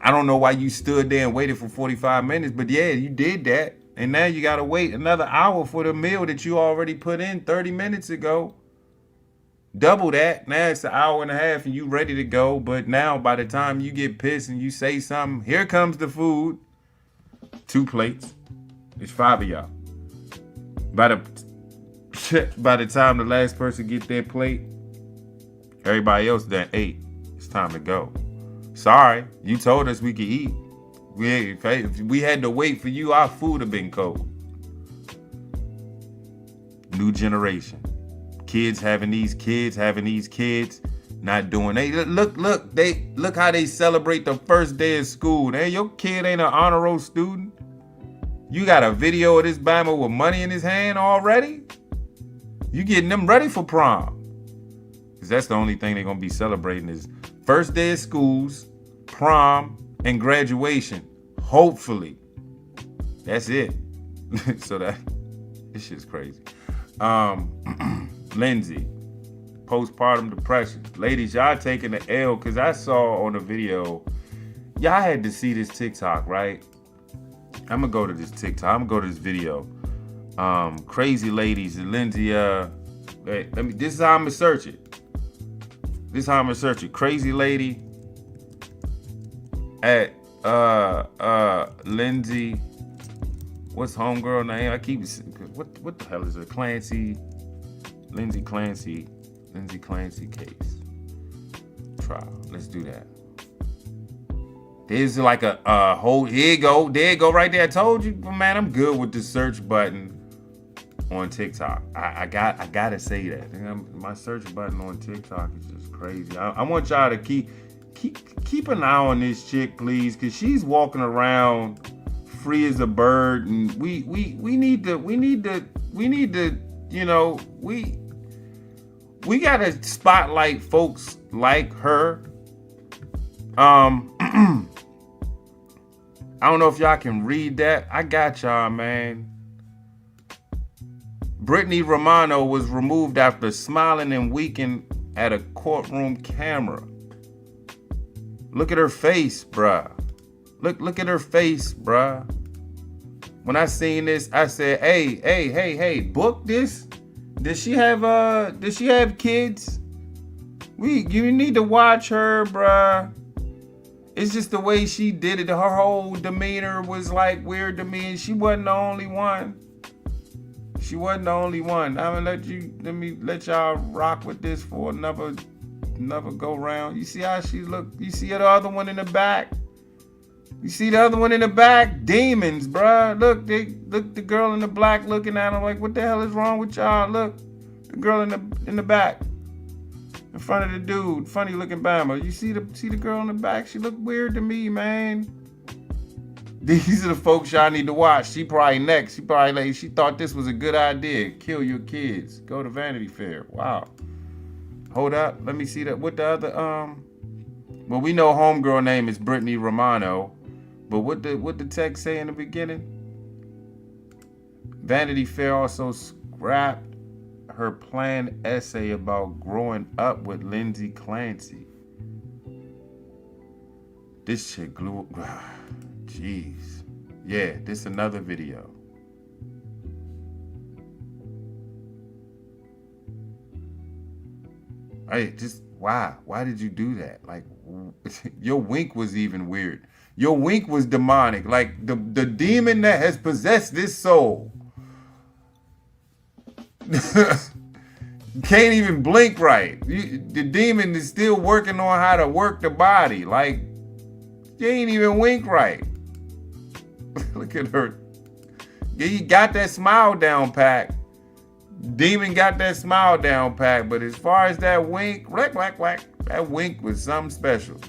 I don't know why you stood there and waited for 45 minutes, but yeah, you did that. And now you got to wait another hour for the meal that you already put in 30 minutes ago. Double that. Now it's an hour and a half and you ready to go. But now by the time you get pissed and you say something, here comes the food. 2 plates. It's 5 of y'all. By the time the last person get their plate, everybody else done ate. It's time to go. Sorry, you told us we could eat. If we had to wait for you, our food have been cold. New generation. Kids having these kids, not doing. They look how they celebrate the first day of school. Hey, your kid ain't an honor roll student. You got a video of this Bama with money in his hand already? You getting them ready for prom. Because that's the only thing they're going to be celebrating is first day of schools, prom, and graduation. Hopefully. That's it. So this shit's crazy. Lindsay, postpartum depression. Ladies, y'all taking the L because I saw on the video, y'all had to see this TikTok, right? I'm going to go to this TikTok. I'm going to go to this video. Crazy ladies, Lindsay, this is how I'm gonna search it. Crazy lady at Lindsay. What's homegirl name? I keep what the hell is it? Clancy. Lindsay Clancy case. Trial. Let's do that. There's like a whole, there you go right there. I told you, man, I'm good with the search button on TikTok. I gotta say that. My search button on TikTok is just crazy. I want y'all to keep an eye on this chick, please, because she's walking around free as a bird, and we need to, you know, we gotta spotlight folks like her. I don't know if y'all can read that. I got y'all, man. Brittany Romano was removed after smiling and winking at a courtroom camera. Look at her face, bruh. Look at her face, bruh. When I seen this, I said, hey, book this? Does she have kids? You need to watch her, bruh. It's just the way she did it. Her whole demeanor was like weird to me, and she wasn't the only one. I'm gonna let y'all rock with this for another go round. You see how she look? You see the other one in the back? Demons, bruh. Look the girl in the black looking at him like, what the hell is wrong with y'all? Look, the girl in the back. In front of the dude, funny looking Bama. You see the girl in the back? She look weird to me, man. These are the folks y'all need to watch. She probably next. She thought this was a good idea. Kill your kids. Go to Vanity Fair. Wow. Hold up. Let me see that. What the other well, we know homegirl name is Brittany Romano, but what the text say in the beginning? Vanity Fair also scrapped her planned essay about growing up with Lindsay Clancy. This shit glue. Jeez. Yeah, this another video. Why did you do that? Like, your wink was even weird. Your wink was demonic. Like, the demon that has possessed this soul can't even blink right. The demon is still working on how to work the body. Like, you ain't even wink right. Look at her. You got that smile down pat. Demon got that smile down pat, but as far as that wink, whack, that wink was something special.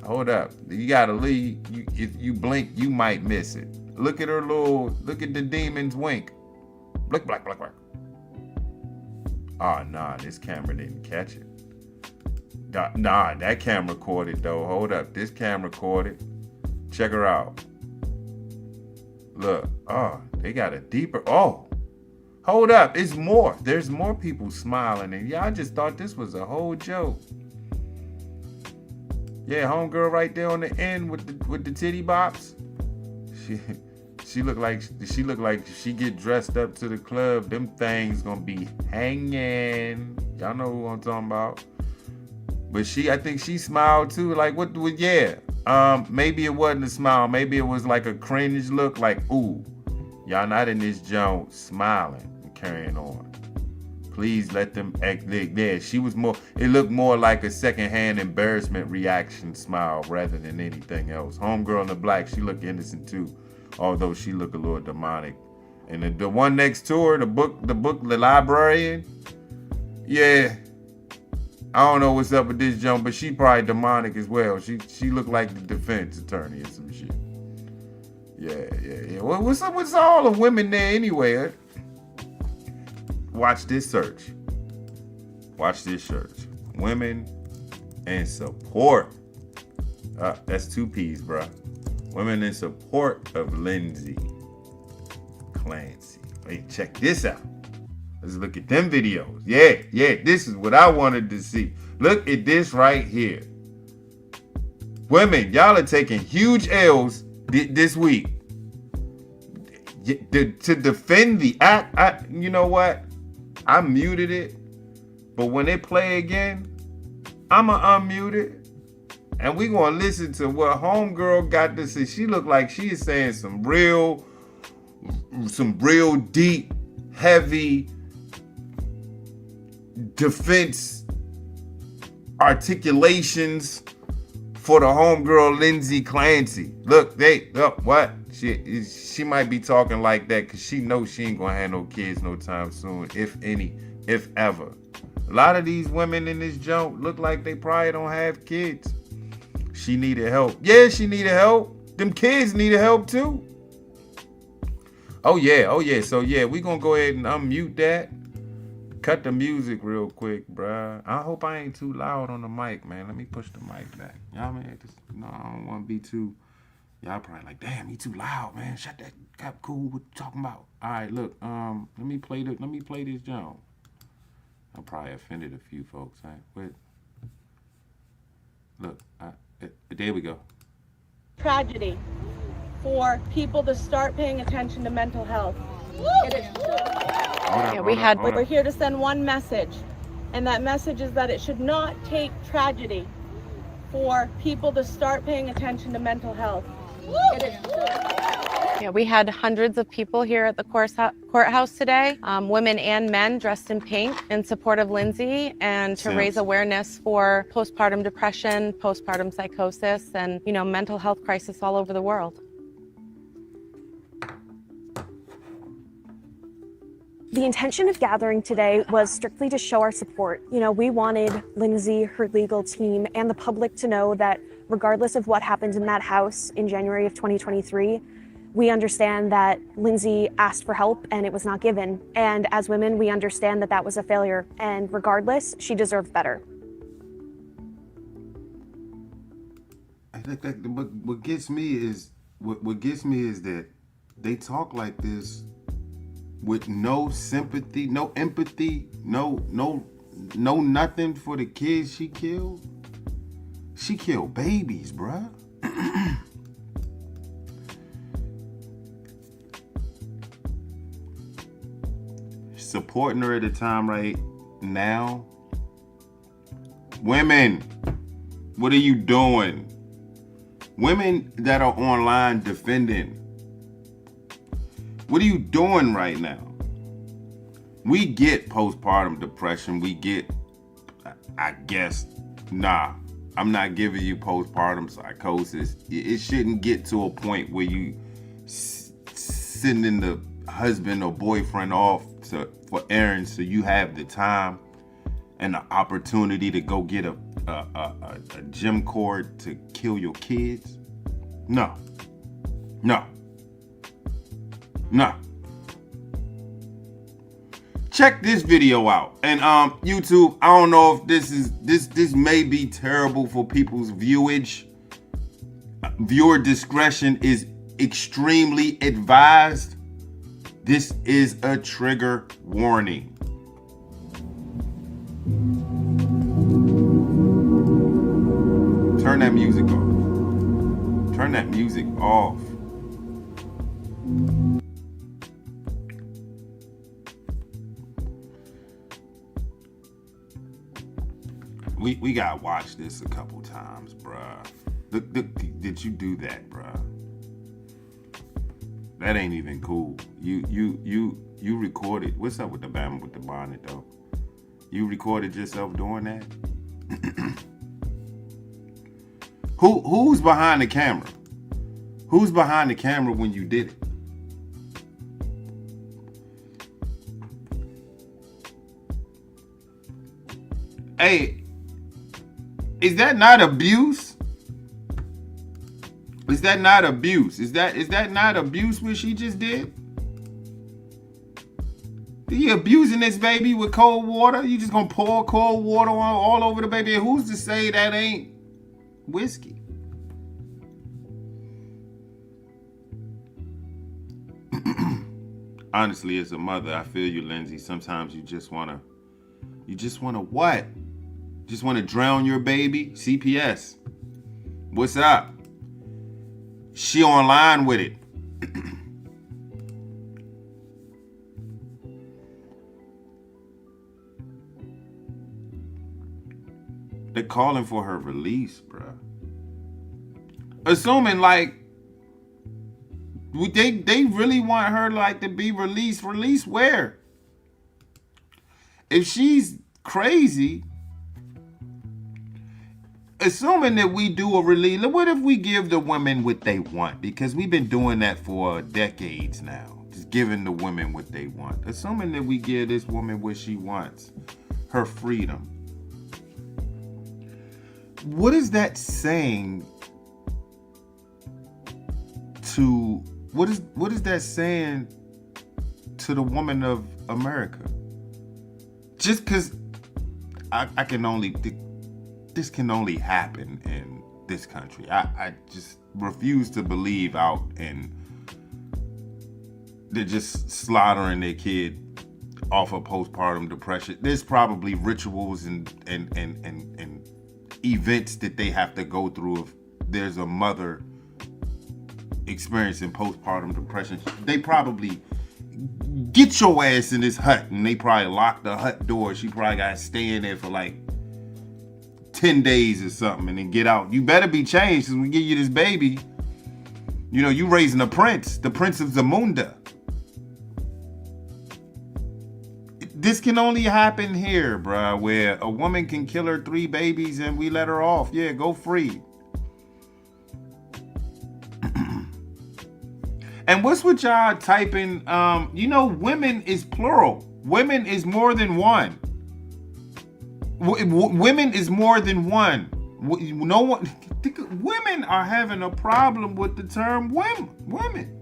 Hold up. You gotta leave. If you blink, you might miss it. Look at the demon's wink. Blick. Oh, nah, this camera didn't catch it. Nah, that camera caught it, though. Hold up. This camera caught it. Check her out. Look. Oh, they got a deeper. Oh, hold up. It's more. There's more people smiling. And y'all just thought this was a whole joke. Yeah, homegirl right there on the end with the titty bops. She look like she get dressed up to the club. Them things gonna be hanging. Y'all know who I'm talking about. But I think she smiled too. Like yeah. Maybe it wasn't a smile. Maybe it was like a cringe look. Like, ooh, y'all not in this joint smiling and carrying on. Please let them act. Yeah, she was more. It looked more like a secondhand embarrassment reaction smile rather than anything else. Homegirl in the black, she looked innocent too, although she looked a little demonic. And the one next to her, the librarian. Yeah, I don't know what's up with this jump, but she probably demonic as well. She looked like the defense attorney or some shit. Yeah. Well, what's up with all the women there anyway? Watch this search. Women in support. That's 2 P's, bruh. Women in support of Lindsay. Clancy. Hey, check this out. Let's look at them videos. Yeah, this is what I wanted to see. Look at this right here. Women, y'all are taking huge L's this week. To defend the act, you know what? I muted it, but when it play again, I'ma unmute it, and we gonna listen to what homegirl got to say. She looked like she is saying some real deep, heavy defense articulations for the homegirl Lindsay Clancy. Look, what? She might be talking like that because she knows she ain't gonna have no kids no time soon, if any, if ever. A lot of these women in this joint look like they probably don't have kids. She needed help. Yeah, she needed help. Them kids needed help too. Oh yeah. So yeah, we gonna go ahead and unmute that. Cut the music real quick, bruh. I hope I ain't too loud on the mic, man. Let me push the mic back. Y'all, man, no, I don't want to be too. Y'all probably like, damn, he too loud, man. Shut that. Got cool. What you talking about? All right, look. Let me play this John. I probably offended a few folks. Right? But look, there we go. Tragedy for people to start paying attention to mental health. We're here to send one message, and that message is that it should not take tragedy for people to start paying attention to mental health. Yeah, we had hundreds of people here at the courthouse today, women and men dressed in pink in support of Lindsay and to raise awareness for postpartum depression, postpartum psychosis, and, mental health crisis all over the world. The intention of gathering today was strictly to show our support. We wanted Lindsay, her legal team, and the public to know that regardless of what happened in that house in January of 2023, we understand that Lindsay asked for help and it was not given. And as women, we understand that that was a failure. And regardless, she deserved better. I think that what gets me is that they talk like this with no sympathy, no empathy, no nothing for the kids she killed. She killed babies, bruh. Supporting her at a time right now Women, what are you doing? Women that are online defending, what are you doing right now? We get postpartum depression. We get, I guess, nah, I'm not giving you postpartum psychosis. It shouldn't get to a point where you sending the husband or boyfriend off for errands so you have the time and the opportunity to go get a gym cord to kill your kids. No. Check this video out. And YouTube, I don't know if this may be terrible for people's viewage. Viewer discretion is extremely advised. This is a trigger warning. Turn that music off. Turn that music off. We gotta watch this a couple times, bruh. Look, did you do that, bruh? That ain't even cool. You recorded. What's up with the Bama with the bonnet though? You recorded yourself doing that? Who's behind the camera? Who's behind the camera when you did it? Hey, is that not abuse? Is that not abuse? Is that not abuse what she just did? You abusing this baby with cold water? You just gonna pour cold water all over the baby? And who's to say that ain't whiskey? Honestly, as a mother, I feel you, Lindsay. Sometimes you just wanna what? Just wanna drown your baby? CPS. What's up? She online with it. They're calling for her release, bruh. Assuming like they really want her like to be released. Released where? If she's crazy, assuming that we do a release, what if we give the women what they want? Because we've been doing that for decades now. Just giving the women what they want. Assuming that we give this woman what she wants, her freedom. What is that saying to, what is that saying to the woman of America? Just because I can only, this can only happen in this country. I just refuse to believe out and they're just slaughtering their kid off of postpartum depression. There's probably rituals and events that they have to go through if there's a mother experiencing postpartum depression. They probably get your ass in this hut and they probably lock the hut door. She probably got to stay in there for like 10 days or something and then get out. You better be changed because we give you this baby. You know, you raising a prince, the Prince of Zamunda. This can only happen here, bruh, where a woman can kill her 3 babies and we let her off. Yeah, go free. And what's with y'all typing, you know, women is plural. Women is more than one. Women is more than one. No one. Women are having a problem with the term women.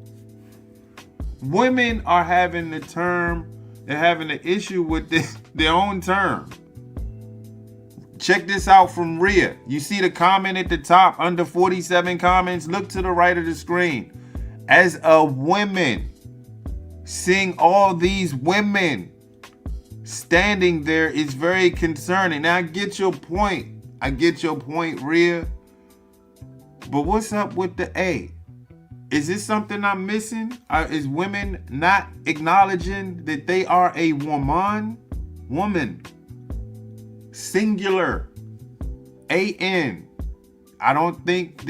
Women are having the term. They're having an issue with their own term. Check this out from Rhea. You see the comment at the top under 47 comments. Look to the right of the screen. As a woman, seeing all these women standing there is very concerning. Now I get your point. Rhea. But what's up with the A? Is this something I'm missing? Is women not acknowledging that they are a woman? Woman. Singular. A-N. I don't think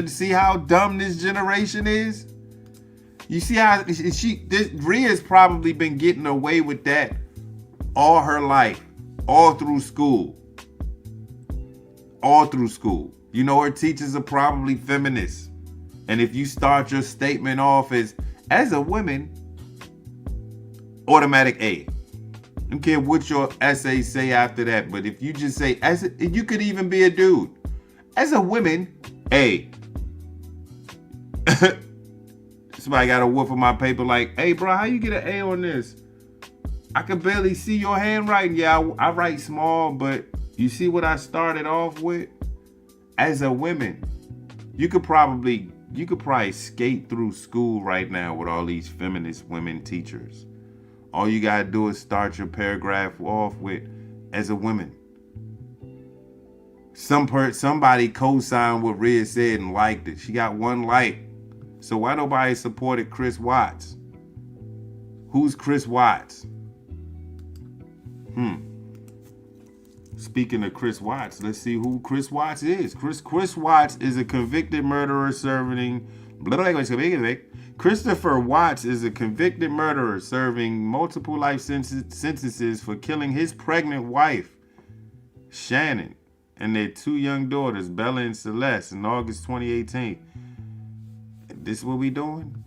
see how dumb this generation is? You see how Rhea's probably been getting away with that all her life, all through school. All through school. You know, her teachers are probably feminists. And if you start your statement off as a woman, automatic A. I don't care what your essay say after that, but if you just say, you could even be a dude. As a woman, A. Somebody got a whoop of my paper like, hey, bro, how you get an A on this? I can barely see your handwriting. Yeah, I write small, but you see what I started off with? As a woman, you could probably skate through school right now with all these feminist women teachers. All you gotta do is start your paragraph off with, as a woman. Somebody co-signed what Red said and liked it. She got one like. So why nobody supported Chris Watts? Who's Chris Watts? Speaking of Chris Watts, let's see who Chris Watts is. Chris Watts is a convicted murderer serving... Christopher Watts is a convicted murderer serving multiple life sentences for killing his pregnant wife, Shannon, and their two young daughters, Bella and Celeste, in August 2018. This is what we doing?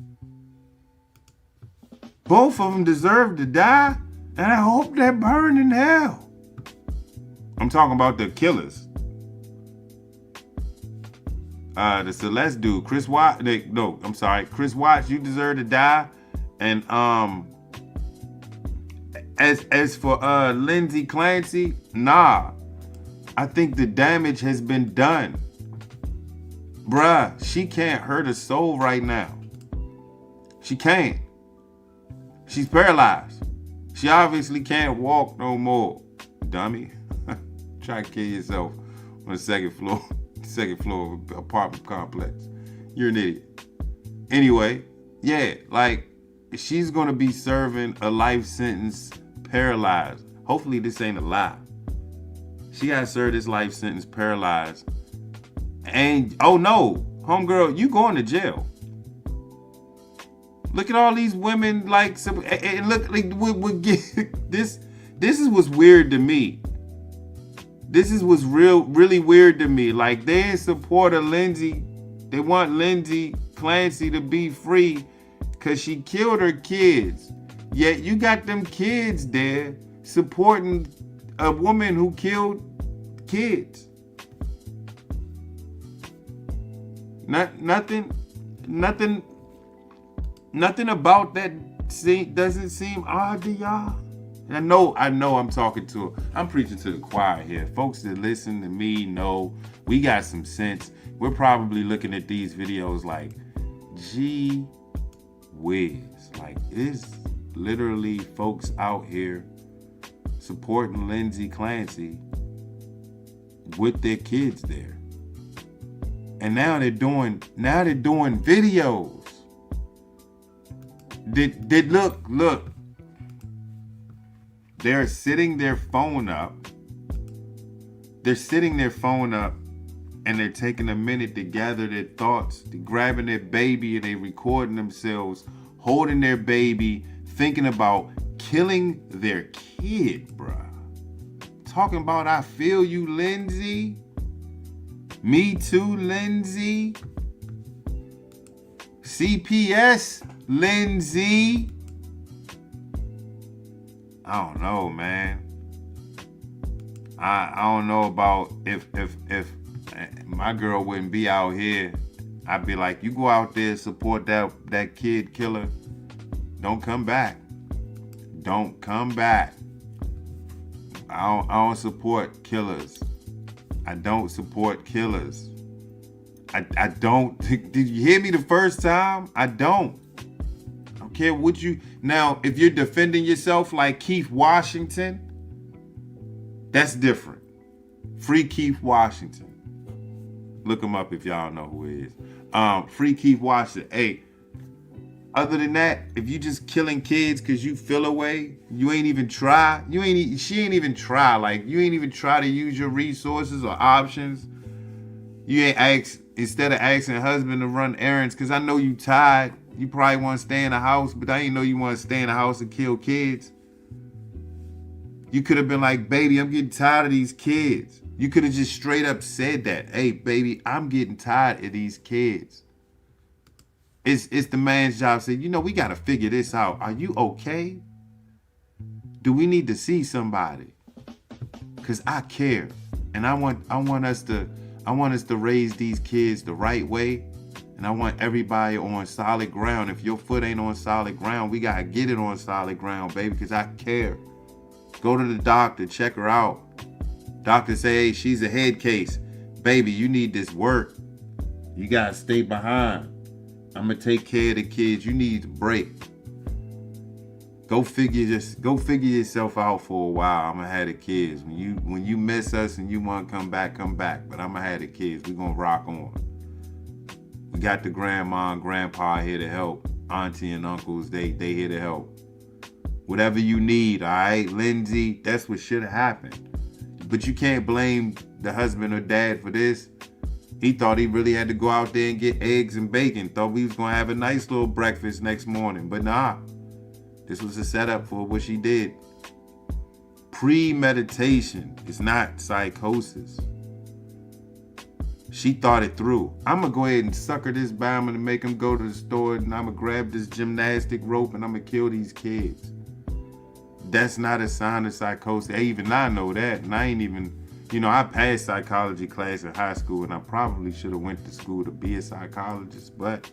Both of them deserve to die, and I hope they burn in hell. I'm talking about the killers. The Celeste dude, Chris Watts. Chris Watts, you deserve to die. And as for Lindsay Clancy, nah. I think the damage has been done. Bruh, she can't hurt a soul right now. She can't. She's paralyzed. She obviously can't walk no more. Dummy. Try to kill yourself on the second floor of an apartment complex. You're an idiot. Anyway, yeah, like, she's gonna be serving a life sentence paralyzed. Hopefully this ain't a lie. She gotta serve this life sentence paralyzed. And, oh no, homegirl, you going to jail. Look at all these women, like, and look, like, we get this is what's weird to me. This is what's really weird to me. Like, they in support of Lindsay. They want Lindsay Clancy to be free because she killed her kids. Yet you got them kids there supporting a woman who killed kids. Nothing about that doesn't seem odd to y'all. And I know I'm preaching to the choir here. Folks that listen to me know we got some sense. We're probably looking at these videos like, gee whiz. Like, it's literally folks out here supporting Lindsay Clancy with their kids there. And now they're doing videos. Look. They're sitting their phone up. And they're taking a minute to gather their thoughts. They're grabbing their baby and they recording themselves holding their baby, thinking about killing their kid, bruh. Talking about, I feel you, Lindsay. Me too, Lindsay. CPS, Lindsay. I don't know, man. I don't know about if my girl wouldn't be out here. I'd be like, you go out there, support that kid killer. Don't come back. Don't come back. I don't support killers. I don't support killers. I don't. Did you hear me the first time? I don't care what you... Now, if you're defending yourself like Keith Washington, that's different. Free Keith Washington. Look him up if y'all know who he is. Free Keith Washington. Hey, Other than that, if you just killing kids because you feel away, you ain't even try. She ain't even try. Like, you ain't even try to use your resources or options. You ain't ask, instead of asking husband to run errands, because I know you tired. You probably want to stay in the house, but I ain't know you want to stay in the house and kill kids. You could have been like, baby, I'm getting tired of these kids. You could have just straight up said that. Hey, baby, I'm getting tired of these kids. It's the man's job to say, you know, we got to figure this out. Are you okay? Do we need to see somebody? Because I care. And I want us to raise these kids the right way. And I want everybody on solid ground. If your foot ain't on solid ground, we got to get it on solid ground, baby, because I care. Go to the doctor, check her out. Doctor say, hey, she's a head case. Baby, you need this work. You got to stay behind. I'm going to take care of the kids. You need a break. Go figure yourself out for a while. I'm going to have the kids. When you miss us and you want to come back, come back. But I'm going to have the kids. We're going to rock on. We got the grandma and grandpa here to help. Auntie and uncles, they here to help. Whatever you need, all right? Lindsay, that's what should have happened. But you can't blame the husband or dad for this. He thought he really had to go out there and get eggs and bacon. Thought we was going to have a nice little breakfast next morning. But nah, this was a setup for what she did. Premeditation is not psychosis. She thought it through. I'm going to go ahead and sucker this bum and make him go to the store, and I'm going to grab this gymnastic rope and I'm going to kill these kids. That's not a sign of psychosis. Even I know that. And I ain't even... You know, I passed psychology class in high school, and I probably should have went to school to be a psychologist, but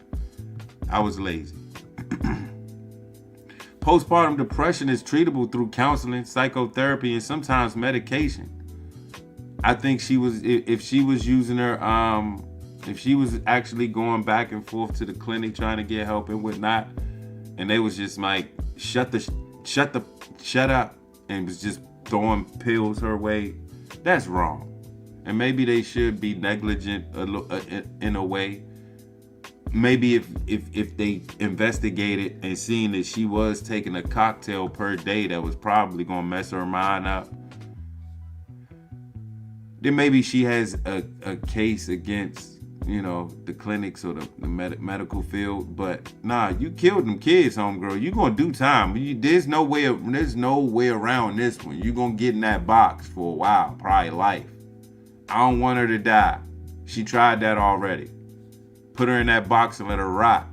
I was lazy. Postpartum depression is treatable through counseling, psychotherapy, and sometimes medication. I think if she was using her, if she was actually going back and forth to the clinic trying to get help and whatnot, and they was just like, shut up, and was just throwing pills her way, that's wrong. And maybe they should be negligent in a way. Maybe if they investigated and seen that she was taking a cocktail per day that was probably going to mess her mind up, then maybe she has a case against, you know, the clinics or the medical field. But nah, you killed them kids, homegirl. You gonna do time. There's no way around this one. You gonna get in that box for a while, probably life. I don't want her to die. She tried that already. Put her in that box and let her rot.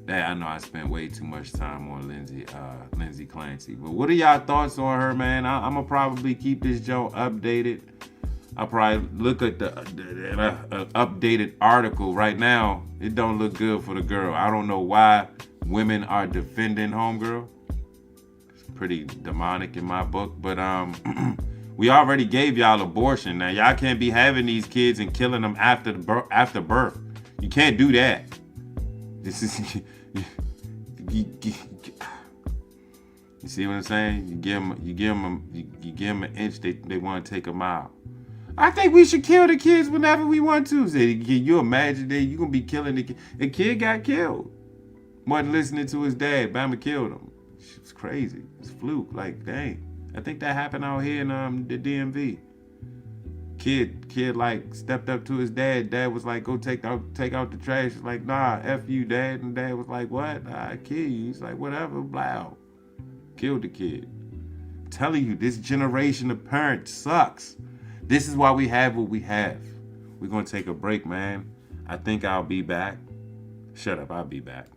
I know I spent way too much time on Lindsay Clancy. But what are y'all thoughts on her, man? I'm gonna probably keep this joke updated. I'll probably look at the updated article right now. It don't look good for the girl. I don't know why women are defending homegirl. It's pretty demonic in my book. But we already gave y'all abortion. Now y'all can't be having these kids and killing them after birth. You can't do that. This is you see what I'm saying? You give them an inch, they want to take a mile. I think we should kill the kids whenever we want to. Say, can you imagine that you're going to be killing the kid? The kid got killed. Wasn't listening to his dad. Bama killed him. It's crazy. It's fluke. Like, dang. I think that happened out here in the DMV. Kid like stepped up to his dad. Dad was like, go take out the trash. He's like, nah, F you, Dad. And Dad was like, what? I kill you. He's like, whatever, blow. Killed the kid. I'm telling you, this generation of parents sucks. This is why we have what we have. We're going to take a break, man. I think I'll be back. Shut up, I'll be back.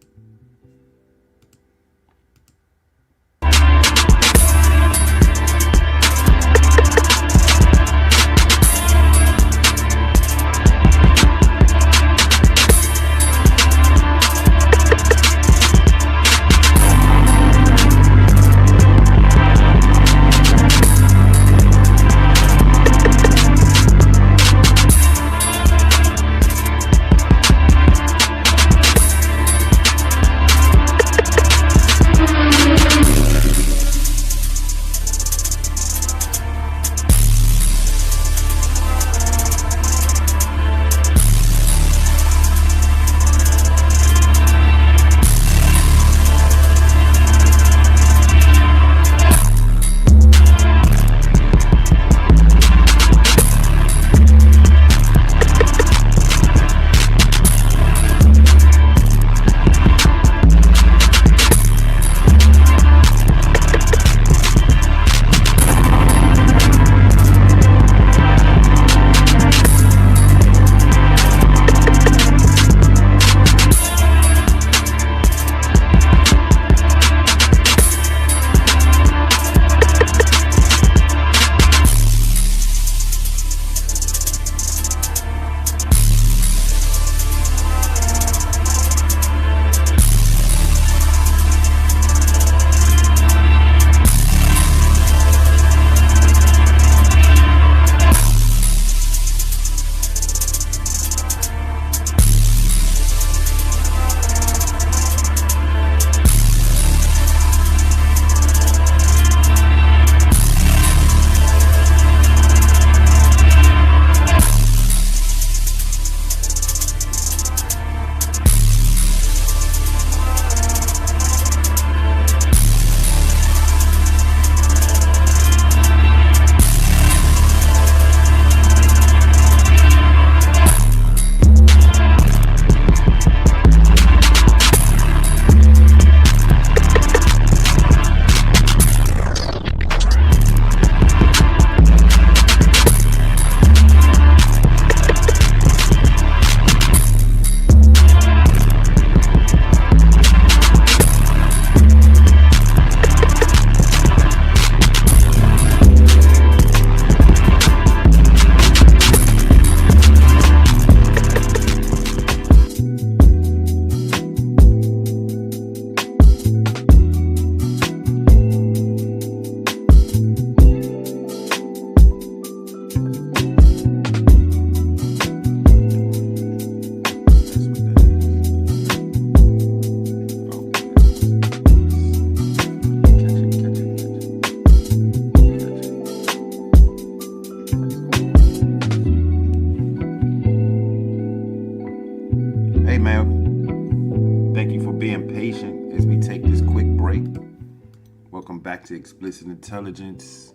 Welcome back to Explicit Intelligence,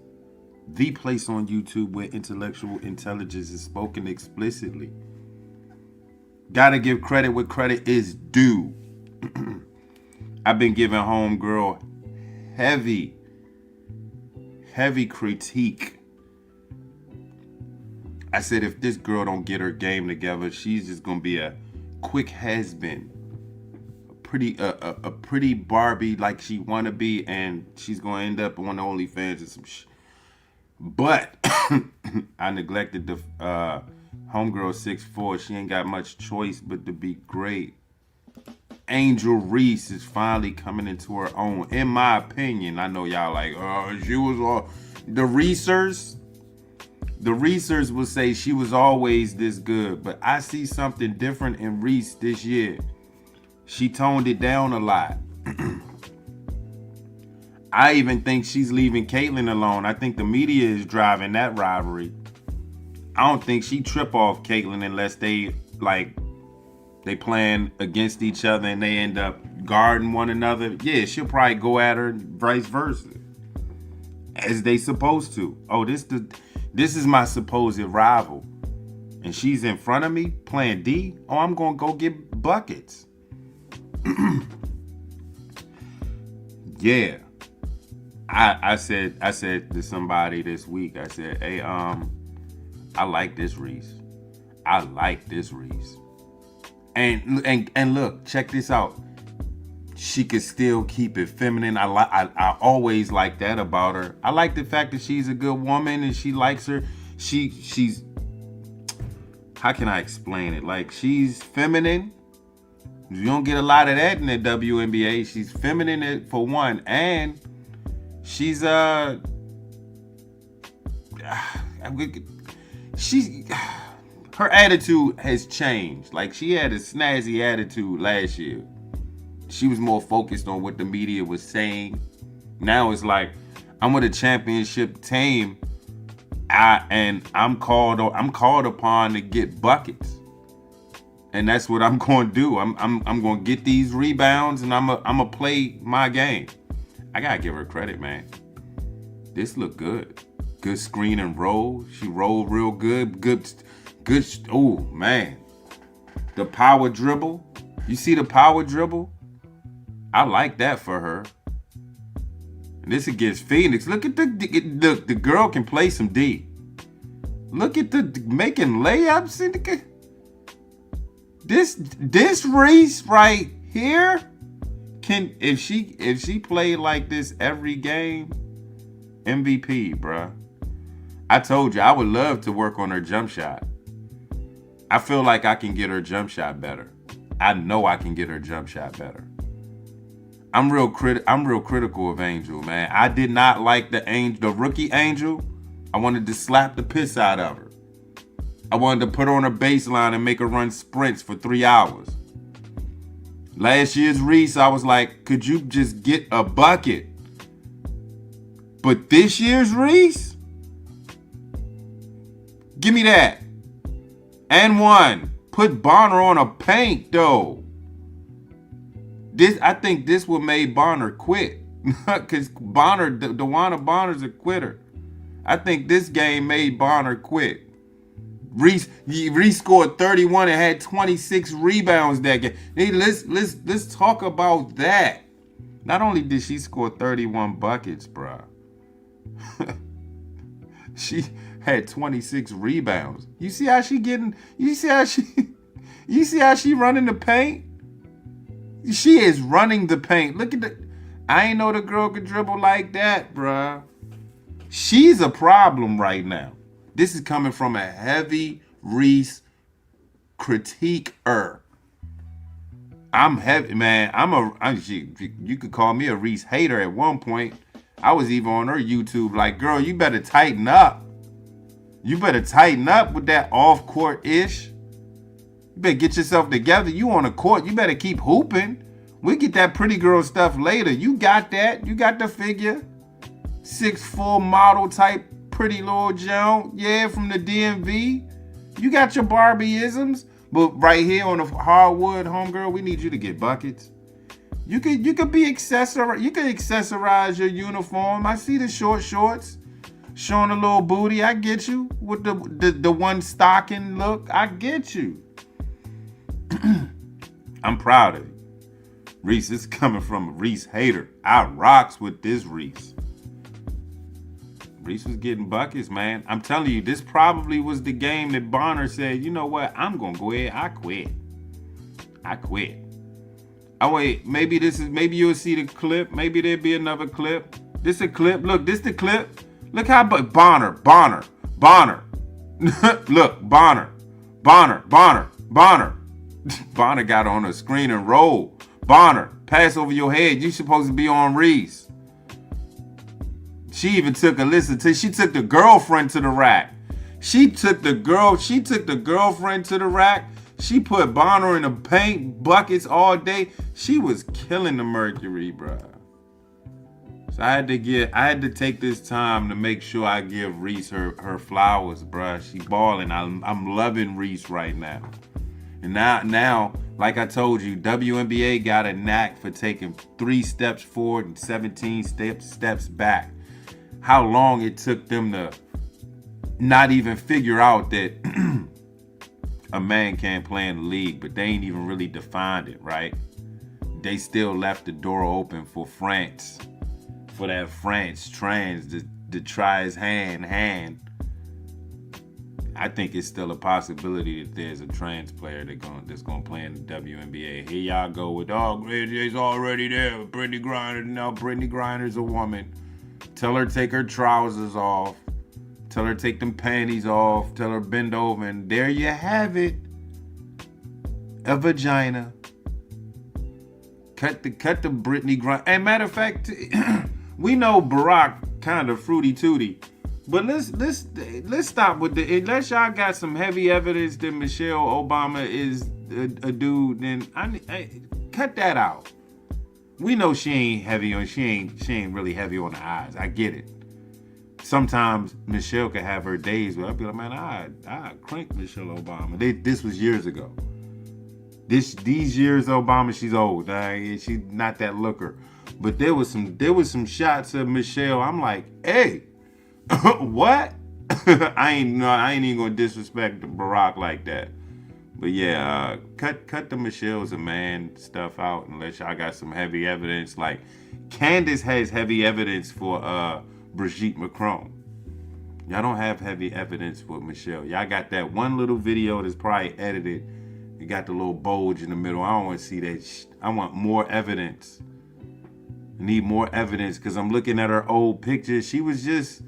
the place on YouTube where intellectual intelligence is spoken explicitly. Gotta give credit where credit is due. I've been giving homegirl heavy critique. I said if this girl don't get her game together, she's just gonna be a quick has-been. A pretty Barbie like she wanna be, and she's gonna end up on OnlyFans and some But I neglected the homegirl 6'4". She ain't got much choice but to be great. Angel Reese is finally coming into her own, in my opinion. I know y'all like, she was all the Reesers. The Reesers will say she was always this good, but I see something different in Reese this year. She toned it down a lot. I even think she's leaving Caitlyn alone. I think the media is driving that rivalry. I don't think she trip off Caitlyn unless they playing against each other and they end up guarding one another. Yeah, she'll probably go at her, vice versa, as they supposed to. Oh, this is my supposed rival, and she's in front of me playing D. Oh, I'm gonna go get buckets. Yeah, I said to somebody this week. I said, hey, I like this Reese. I like this Reese. And look, check this out. She could still keep it feminine. I always like that about her. I like the fact that she's a good woman and she likes her. She's how can I explain it? Like, she's feminine. You don't get a lot of that in the WNBA. She's feminine for one, and she's her attitude has changed. Like, she had a snazzy attitude last year. She was more focused on what the media was saying. Now it's like, I'm with a championship team, and I'm called upon to get buckets. And that's what I'm going to do. I'm going to get these rebounds, and I'm going to play my game. I got to give her credit, man. This looked good. Good screen and roll. She rolled real good. Good. Oh, man. The power dribble. You see the power dribble? I like that for her. And this against Phoenix. Look at the girl can play some D. Look at the making layups in the. This Reese right here can, if she played like this every game, MVP, bruh. I told you I would love to work on her jump shot. I feel like I can get her jump shot better. I know I can get her jump shot better. I'm real critical of Angel, man. I did not like the rookie Angel. I wanted to slap the piss out of her. I wanted to put her on a baseline and make her run sprints for 3 hours. Last year's Reese, I was like, could you just get a bucket? But this year's Reese, give me that. And one. Put Bonner on a paint, though. I think this would make Bonner quit. Because DeWanna Bonner's a quitter. I think this game made Bonner quit. Reese scored 31 and had 26 rebounds that game. Hey, let's talk about that. Not only did she score 31 buckets, bruh. She had 26 rebounds. You see how she running the paint? She is running the paint. Look at I ain't know the girl could dribble like that, bruh. She's a problem right now. This is coming from a heavy Reese critiquer. I'm heavy, man. You could call me a Reese hater at one point. I was even on her YouTube like, girl, you better tighten up. You better tighten up with that off-court ish. You better get yourself together. You on the court. You better keep hooping. We get that pretty girl stuff later. You got that. You got the figure. 6'4" model type pretty little Joan. Yeah, from the DMV. You got your Barbieisms. But right here on the hardwood, homegirl, we need you to get buckets. You could be accessorize. You could accessorize your uniform. I see the short shorts showing a little booty. I get you with the one stocking look. I get you. I'm proud of you. Reese, this is coming from a Reese hater. I rocks with this Reese. Reese was getting buckets, man. I'm telling you, this probably was the game that Bonner said, you know what? I'm going to go ahead. I quit. Oh, wait. Maybe you'll see the clip. Maybe there'll be another clip. This a clip. Look, this the clip. Look how Bonner. Look, Bonner. Bonner got on a screen and roll. Bonner, pass over your head. You supposed to be on Reese. She even took she took the girlfriend to the rack. She took the girlfriend to the rack. She put Bonner in the paint buckets all day. She was killing the Mercury, bruh. So I had to take this time to make sure I give Reese her flowers, bruh. She balling. I'm loving Reese right now. And now, like I told you, WNBA got a knack for taking 3 steps forward and 17 steps back. How long it took them to not even figure out that a man can't play in the league, but they ain't even really defined it, right? They still left the door open for France, for that France trans to try his hand. I think it's still a possibility that there's a trans player that's gonna play in the WNBA. Here y'all go with, it's already there. Brittany Griner. Now Brittany Griner's a woman. Tell her take her trousers off. Tell her take them panties off. Tell her bend over, and there you have it. A vagina. Cut the Brittany Griner. And matter of fact, we know Barack kind of fruity tooty. But let's stop with unless y'all got some heavy evidence that Michelle Obama is a dude, then I cut that out. We know she ain't really heavy on the eyes. I get it. Sometimes Michelle could have her days where I'd be like, man, I crank Michelle Obama. This was years ago. These years Obama, she's old. She's not that looker. But there was some shots of Michelle. I'm like, hey. What? I ain't even gonna disrespect Barack like that. But yeah, cut the Michelle's a man stuff out unless y'all got some heavy evidence. Like Candace has heavy evidence for Brigitte Macron. Y'all don't have heavy evidence for Michelle. Y'all got that one little video that's probably edited. You got the little bulge in the middle. I don't want to see that. I want more evidence. I need more evidence because I'm looking at her old pictures. She was just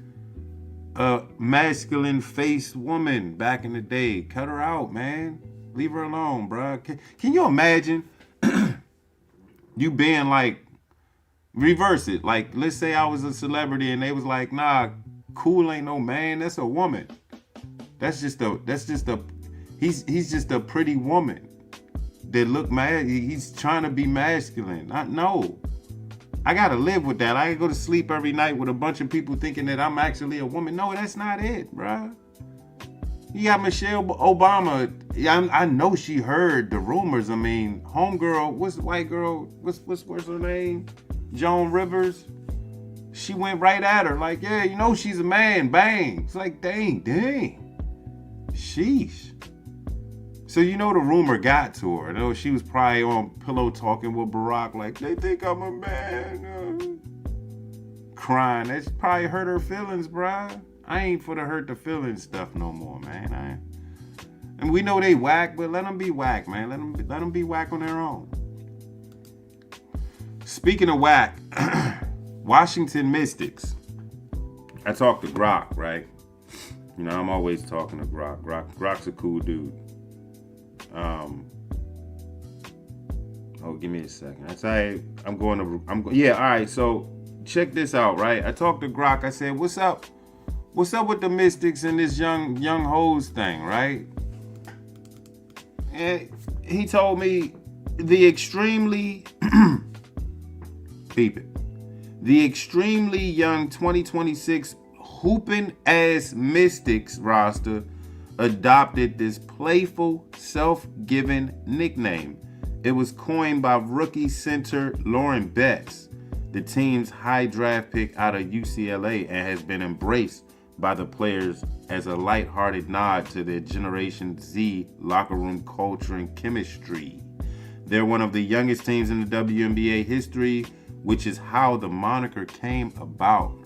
a masculine faced woman back in the day. Cut her out, man. Leave her alone, bro. Can you imagine you being like, reverse it. Like, let's say I was a celebrity and they was like, nah, Cool ain't no man. That's a woman. He's just a pretty woman that look mad. He's trying to be masculine. No. I gotta live with that. I go to sleep every night with a bunch of people thinking that I'm actually a woman. No, that's not it, bruh. You got Michelle Obama. I know she heard the rumors. I mean, homegirl, what's the white girl? What's her name? Joan Rivers. She went right at her like, yeah, you know she's a man. Bang. It's like, dang. Sheesh. So you know the rumor got to her. You know, she was probably on pillow talking with Barack like, they think I'm a man. Crying. That's probably hurt her feelings, bruh. I ain't for the hurt the feelings stuff no more, man. And we know they whack, but let them be whack, man. Let them be whack on their own. Speaking of whack, Washington Mystics. I talked to Grok, right? You know, I'm always talking to Grok. Grok's a cool dude. Give me a second. That's all right. All right. So check this out, right? I talked to Grok. I said, what's up with the Mystics and this young hoes thing, right? And he told me the extremely young 2026 hooping ass Mystics roster adopted this playful, self-given nickname, It was coined by rookie center Lauren Betts, the team's high draft pick out of UCLA, and has been embraced by the players as a lighthearted nod to their Generation Z locker room culture and chemistry. They're one of the youngest teams in the WNBA history, which is how the moniker came about.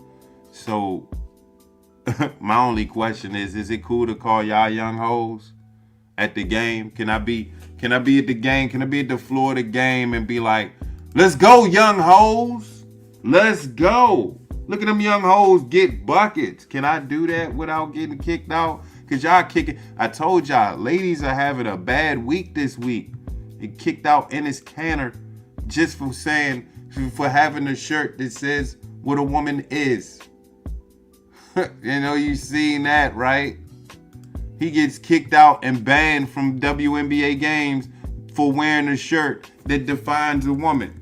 So my only question is it cool to call y'all young hoes at the game? Can I be at the game? Can I be at the floor of the game and be like, let's go, young hoes. Let's go. Look at them young hoes get buckets. Can I do that without getting kicked out? Because y'all kicking. I told y'all, ladies are having a bad week this week. It kicked out Ennis Canner just for having a shirt that says what a woman is. You know, you seen that, right? He gets kicked out and banned from WNBA games for wearing a shirt that defines a woman.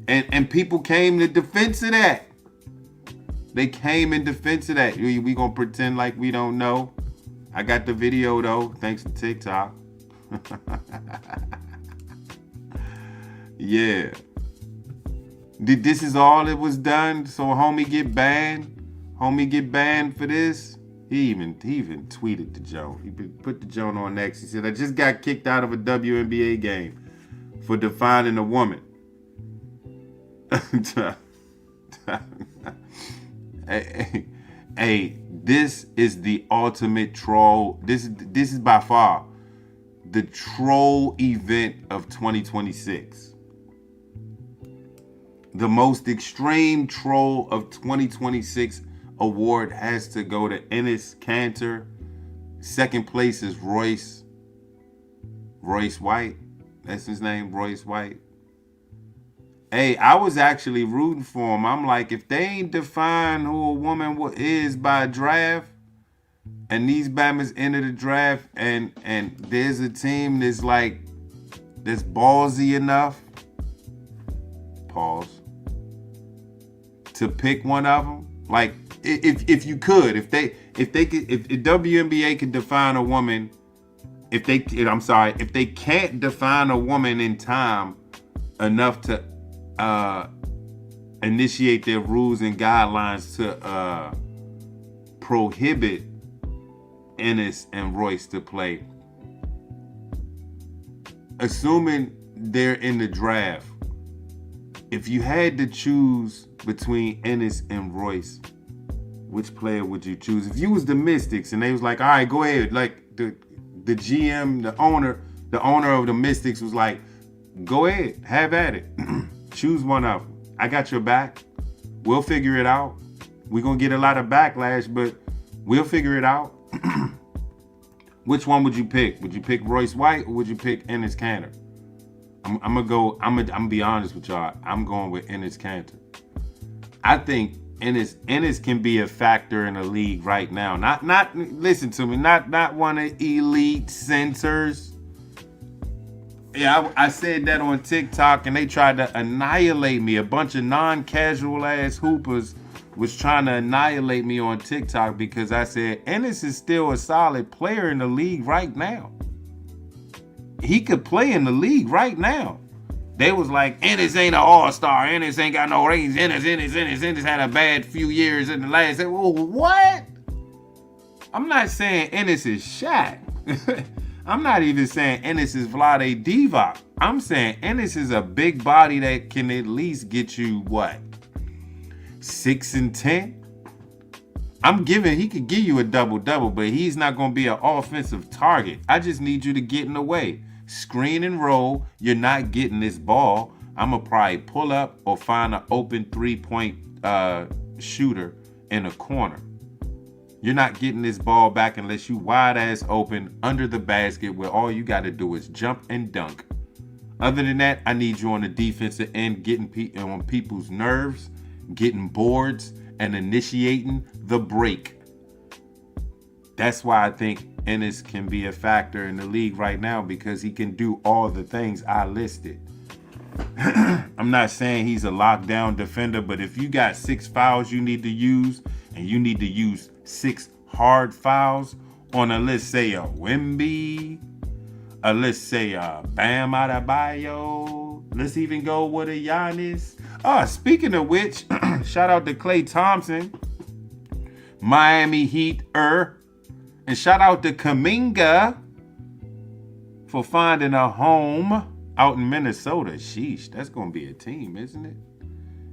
And people came to defense of that. They came in defense of that. We gonna pretend like we don't know. I got the video though, thanks to TikTok. Yeah. This is all it was done, so homie get banned? Homie get banned for this? He even tweeted the Joe. He put the Joe on next. He said, I just got kicked out of a WNBA game for defining a woman. Hey, this is the ultimate troll. This is by far the troll event of 2026. The most extreme troll of 2026 award has to go to Ennis Cantor. Second place is Royce White. That's his name, Royce White. Hey, I was actually rooting for him. I'm like, if they ain't define who a woman is by draft, and these Bammers enter the draft, and there's a team that's ballsy enough, pause, to pick one of them. Like, if the WNBA could define a woman, if they can't define a woman in time enough to initiate their rules and guidelines to prohibit Ennis and Royce to play, assuming they're in the draft, if you had to choose between Ennis and Royce, which player would you choose? If you was the Mystics and they was like, all right, go ahead, like the GM, the owner of the Mystics was like, go ahead, have at it. Choose one of them. I got your back. We'll figure it out. We're going to get a lot of backlash, but we'll figure it out. Which one would you pick? Would you pick Royce White or would you pick Ennis Cantor? I'm gonna be honest with y'all. I'm going with Ennis Cantor. I think Ennis can be a factor in the league right now. Not listen to me, not one of elite centers. Yeah, I said that on TikTok and they tried to annihilate me. A bunch of non-casual ass hoopers was trying to annihilate me on TikTok because I said Ennis is still a solid player in the league right now. He could play in the league right now. They was like, Ennis ain't an all-star. Ennis ain't got no rings. Ennis had a bad few years in the last. Well, what? I'm not saying Ennis is Shaq. I'm not even saying Ennis is Vlade Divac. I'm saying Ennis is a big body that can at least get you, what, 6 and 10? He could give you a double-double, but he's not going to be an offensive target. I just need you to get in the way. Screen and roll. You're not getting this ball. I'm going to probably pull up or find an open three-point shooter in a corner. You're not getting this ball back unless you wide ass open under the basket where all you got to do is jump and dunk. Other than that, I need you on the defensive end getting on people's nerves, getting boards, and initiating the break. That's why I think Ennis can be a factor in the league right now because he can do all the things I listed. I'm not saying he's a lockdown defender, but if you got 6 fouls you need to use and you need to use 6 hard fouls on a, let's say, a Wemby, let's say Bam Adebayo. Let's even go with a Giannis. Speaking of which, shout out to Klay Thompson, Miami Heat, and shout out to Kuminga for finding a home out in Minnesota. Sheesh, that's gonna be a team, isn't it?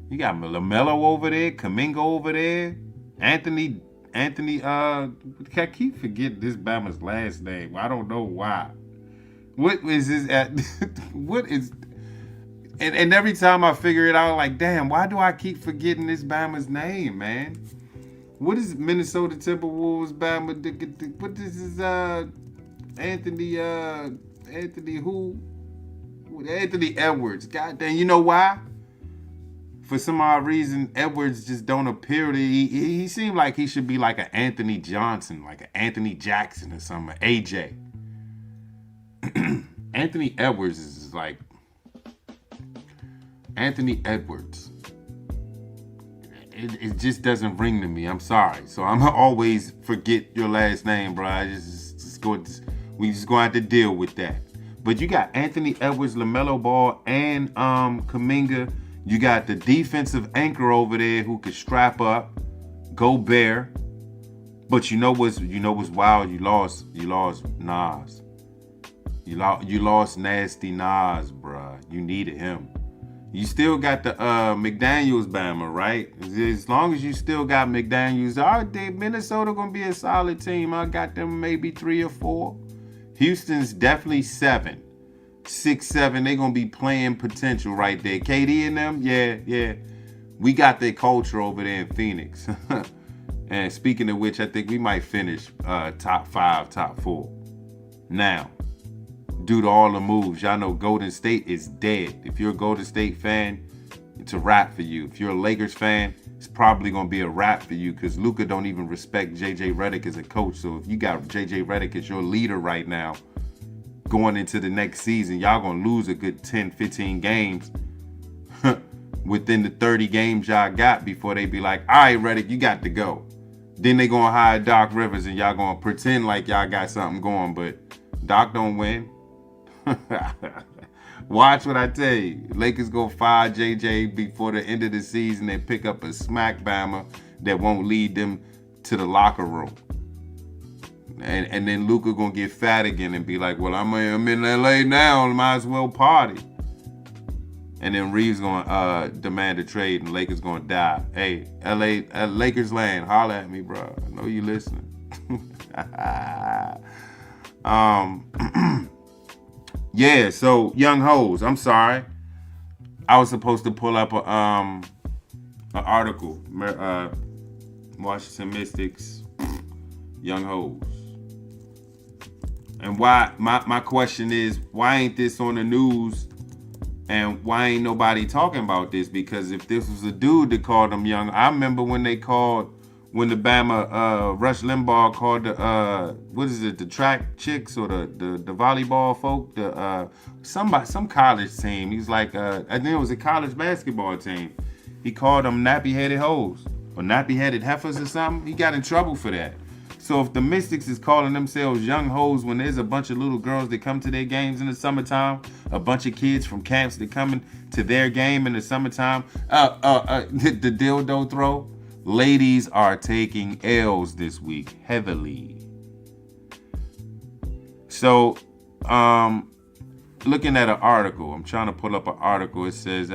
You got LaMelo over there, Kuminga over there, Anthony. I keep forgetting this Bama's last name. I don't know why. What is this at? What is? And every time I figure it out, like, damn, why do I keep forgetting this Bama's name, man? What is Minnesota Timberwolves Bama? What is this? Anthony who? Anthony Edwards. God damn, you know why? For some odd reason, Edwards just don't appear to. He seemed like he should be like an Anthony Johnson, like an Anthony Jackson or something. AJ. Anthony Edwards is like Anthony Edwards. It just doesn't ring to me. I'm sorry. So I'm gonna always forget your last name, bro. We just gonna have to deal with that. But you got Anthony Edwards, LaMelo Ball, and Kuminga. You got the defensive anchor over there who could strap up, go bear. But you know what's wild? You lost Nas. You lost Nasty Nas, bruh. You needed him. You still got the McDaniels Bama, right? As long as you still got McDaniels, Minnesota gonna be a solid team. I got them maybe 3 or 4. Houston's definitely 7. 6, 7, they gonna be playing potential right there. KD and them, yeah. We got their culture over there in Phoenix. And speaking of which, I think we might finish top 5, top 4. Now, due to all the moves, y'all know Golden State is dead. If you're a Golden State fan, it's a wrap for you. If you're a Lakers fan, it's probably gonna be a wrap for you because Luka don't even respect JJ Redick as a coach. So if you got JJ Redick as your leader right now, going into the next season, y'all gonna lose a good 10, 15 games within the 30 games y'all got before they be like, all right, Redick, you got to go. Then they gonna hire Doc Rivers and y'all gonna pretend like y'all got something going, but Doc don't win. Watch what I tell you. Lakers gonna fire JJ before the end of the season and pick up a smack Bama that won't lead them to the locker room. And then Luka gonna get fat again and be like, well, I'm in LA now, might as well party. And then Reeves gonna demand a trade and Lakers gonna die. Hey, Lakers land, holla at me, bro. I know you listening. Yeah, so Young Hoes, I'm sorry. I was supposed to pull up an article. Washington Mystics, Young Hoes. And why my question is, why ain't this on the news and why ain't nobody talking about this? Because if this was a dude that called them young, I remember when the Bama Rush Limbaugh called the track chicks or the volleyball folk, some college team. He's like I think it was a college basketball team. He called them nappy-headed hoes or nappy-headed heifers or something. He got in trouble for that. So if the Mystics is calling themselves young hoes when there's a bunch of little girls that come to their games in the summertime, a bunch of kids from camps that come to their game in the summertime, the dildo throw, ladies are taking L's this week heavily. So, looking at an article, I'm trying to pull up an article. It says,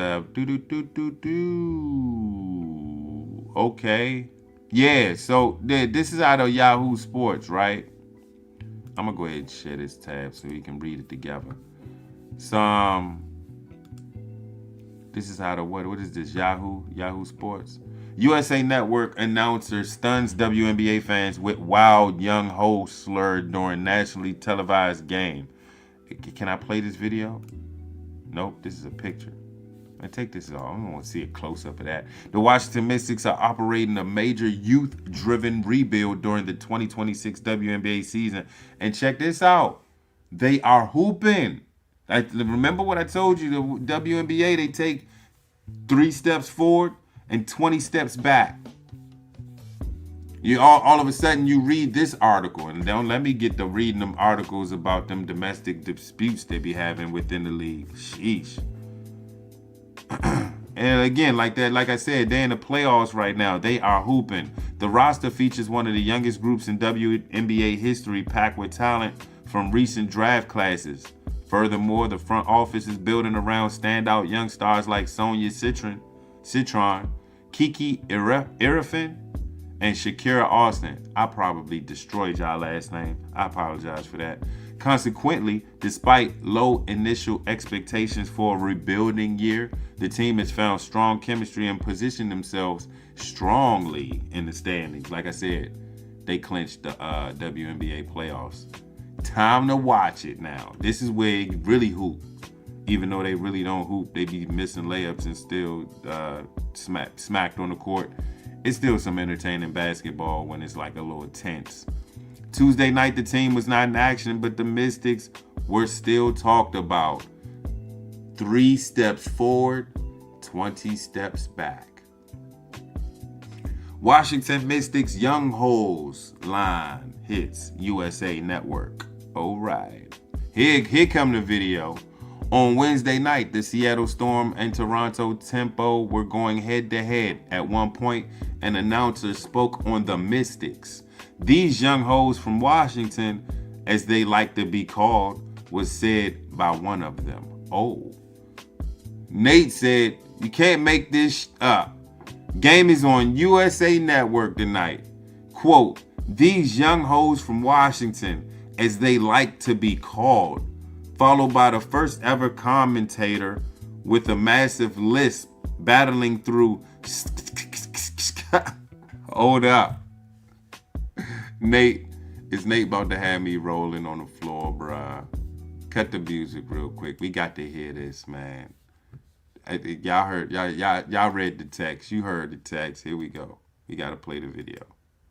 okay. Yeah, so this is out of Yahoo Sports, right? I'm going to go ahead and share this tab so we can read it together. This is out of what is this, Yahoo Sports? USA Network announcer stuns WNBA fans with wild young hoe slur during nationally televised game. Can I play this video? Nope, this is a picture. I take this off. I don't want to see a close-up of that. The Washington Mystics are operating a major youth-driven rebuild during the 2026 WNBA season. And check this out. They are hooping. Remember what I told you? The WNBA, they take 3 steps forward and 20 steps back. You all of a sudden you read this article, and don't let me get to reading them articles about them domestic disputes they be having within the league. Sheesh. And again, like I said, they're in the playoffs right now. They are hooping. The roster features one of the youngest groups in WNBA history, packed with talent from recent draft classes. Furthermore, the front office is building around standout young stars like Sonia Citron, Kiki Irafin, and Shakira Austin. I probably destroyed y'all last name. I apologize for that. Consequently, despite low initial expectations for a rebuilding year, the team has found strong chemistry and positioned themselves strongly in the standings. Like I said, they clinched the WNBA playoffs. Time to watch it now. This is where you really hoop. Even though they really don't hoop, they be missing layups and still smacked on the court. It's still some entertaining basketball when it's like a little tense. Tuesday night, the team was not in action, but the Mystics were still talked about. 3 steps forward, 20 steps back. Washington Mystics Young Hoes line hits USA Network. All right. Here come the video. On Wednesday night, the Seattle Storm and Toronto Tempo were going head-to-head. At one point, an announcer spoke on the Mystics. These young hoes from Washington, as they like to be called, was said by one of them. Oh. Nate said, "You can't make this up. Game is on USA Network tonight." Quote, "These young hoes from Washington, as they like to be called," followed by the first ever commentator with a massive lisp battling through. Hold up. Nate, is Nate about to have me rolling on the floor, bruh? Cut the music real quick. We got to hear this, man. Y'all heard, y'all read the text. You heard the text. Here we go. We got to play the video.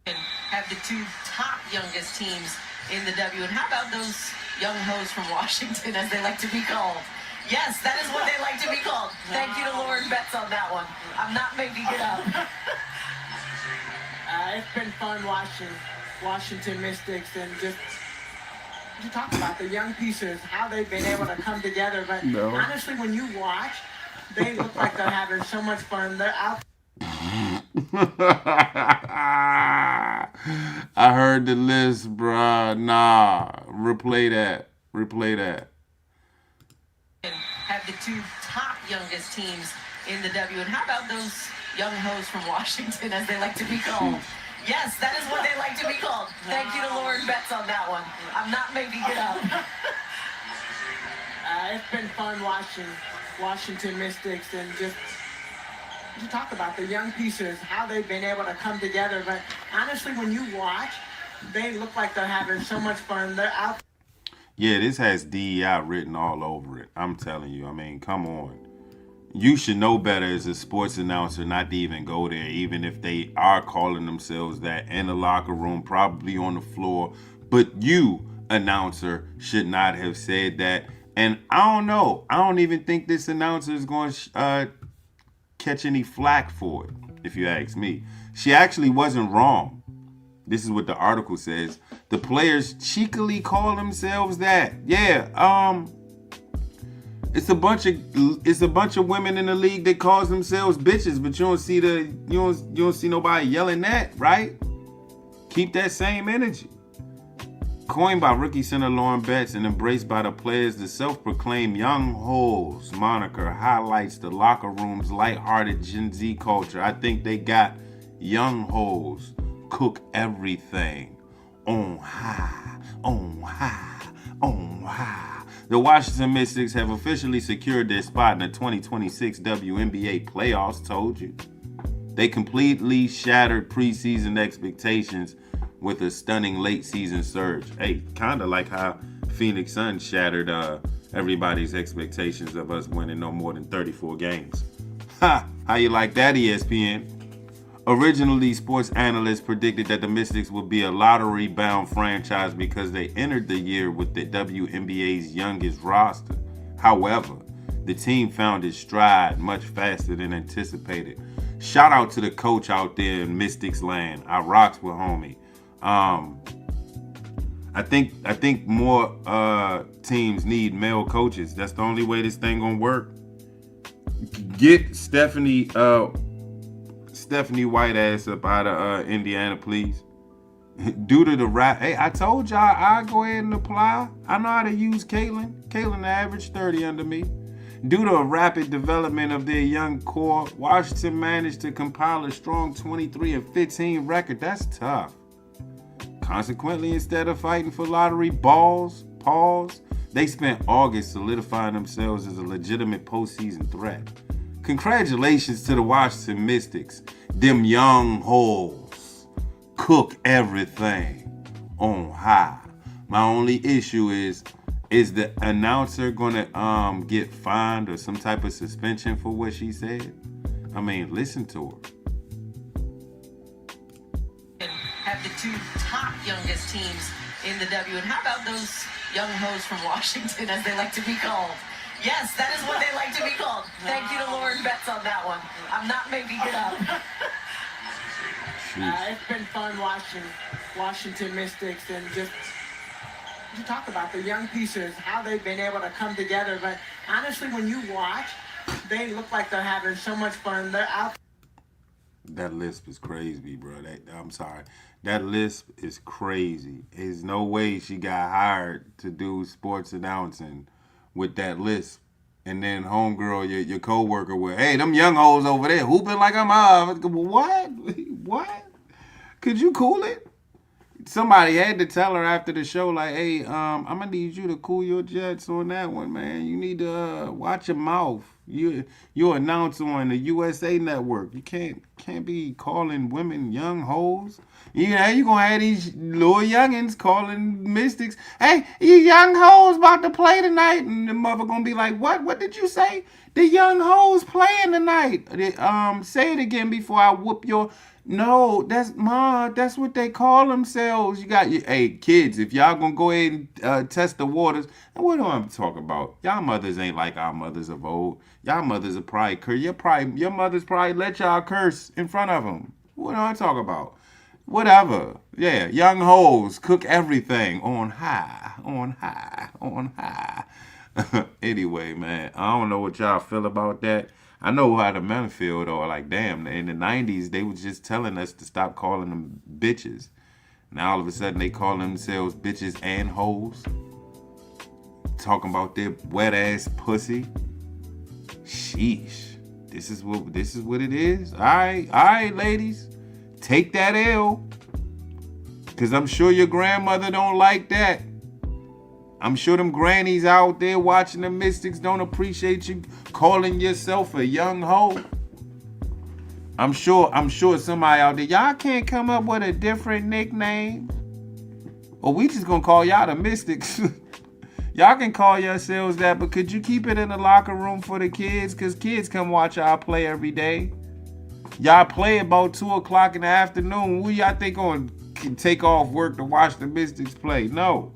Have the 2 top youngest teams in the W. And how about those young hoes from Washington, as they like to be called? Yes, that is what they like to be called. Thank you to Lauren Betts on that one. I'm not making it up. It's been fun watching Washington Mystics and just you talk about the young pieces, how they've been able to come together. But honestly, when you watch, they look like they're having so much fun. They're out. I heard the list, bruh. Nah, replay that. Have the 2 top youngest teams in the W. And how about those young hoes from Washington, as they like to be called? Yes, that is what they like to be called. Thank you to Lauren Betts on that one. I'm not making it up. It's been fun watching Washington Mystics and just you talk about the young pieces, how they've been able to come together. But honestly, when you watch, they look like they're having so much fun. They're out. Yeah, this has DEI written all over it. I'm telling you. I mean, come on. You should know better as a sports announcer not to even go there, even if they are calling themselves that in the locker room, probably on the floor. But you, announcer, should not have said that. And I don't know. I don't even think this announcer is going to catch any flack for it, if you ask me. She actually wasn't wrong. This is what the article says. The players cheekily call themselves that. Yeah, it's a bunch of women in the league that calls themselves bitches, but you don't see nobody yelling that, right? Keep that same energy. Coined by rookie center Lauren Betts and embraced by the players, the self-proclaimed Young Hoes moniker highlights the locker room's lighthearted Gen Z culture. I think they got Young Hoes cook everything on high, on high, on high. The Washington Mystics have officially secured their spot in the 2026 WNBA playoffs. Told you. They completely shattered preseason expectations with a stunning late season surge. Hey, kind of like how Phoenix Suns shattered everybody's expectations of us winning no more than 34 games. Ha! How you like that, ESPN? Originally, sports analysts predicted that the Mystics would be a lottery-bound franchise because they entered the year with the WNBA's youngest roster. However, The team found its stride much faster than anticipated. Shout out to the coach out there in Mystics land. I rocks with homie. I think more teams need male coaches. That's the only way this thing gonna work. Get Stephanie White ass up out of Indiana, please. Due to the rap, hey, I told y'all I go ahead and apply. I know how to use Caitlin. Caitlin averaged 30 under me. Due to a rapid development of their young core, Washington managed to compile a strong 23-15 record. That's tough. Consequently, instead of fighting for lottery balls, they spent August solidifying themselves as a legitimate postseason threat. Congratulations to the Washington Mystics. Them young hoes cook everything on high. My only issue is the announcer gonna get fined or some type of suspension for what she said? I mean, listen to her. Have the two top youngest teams in the W. And how about those young hoes from Washington, as they like to be called? Yes, that is what they like to be called. Thank you to Lauren Betts on that one. I'm not making it up. It's been fun watching Washington Mystics and just you talk about the young pieces, how they've been able to come together. But honestly, when you watch, they look like they're having so much fun. They're out. That lisp is crazy, bro. I'm sorry. That lisp is crazy. There's no way she got hired to do sports announcing with that lisp. And then homegirl, your co-worker, with, hey, them young hoes over there hooping like I'm what? What? Could you cool it? Somebody had to tell her after the show, like, hey, I'm gonna need you to cool your jets on that one, man. You need to watch your mouth. You announce on the USA Network. You can't be calling women young hoes. You know, you gonna have these little youngins calling Mystics, hey, you young hoes about to play tonight, and the mother gonna be like, what? What did you say? The young hoes playing tonight. Say it again before I whoop your. No, that's what they call themselves. You got hey kids, if y'all gonna go ahead and test the waters, and what do I talk about? Y'all mothers ain't like our mothers of old. Y'all mothers are probably curse. Your mothers probably let y'all curse in front of them. What do I talk about? Whatever. Yeah, young hoes cook everything on high. Anyway, man, I don't know what y'all feel about that. I know how the men feel, though. Like, damn, in the 90s, they was just telling us to stop calling them bitches. Now, all of a sudden, they call themselves bitches and hoes. Talking about their wet-ass pussy. Sheesh. This is what it is. All right, ladies. Take that L. Because I'm sure your grandmother don't like that. I'm sure them grannies out there watching the Mystics don't appreciate you calling yourself a young hoe. I'm sure somebody out there, y'all can't come up with a different nickname. Or we just gonna call y'all the Mystics. Y'all can call yourselves that, but could you keep it in the locker room for the kids? Because kids come watch y'all play every day. Y'all play about 2 o'clock in the afternoon. Who y'all think gonna take off work to watch the Mystics play? No.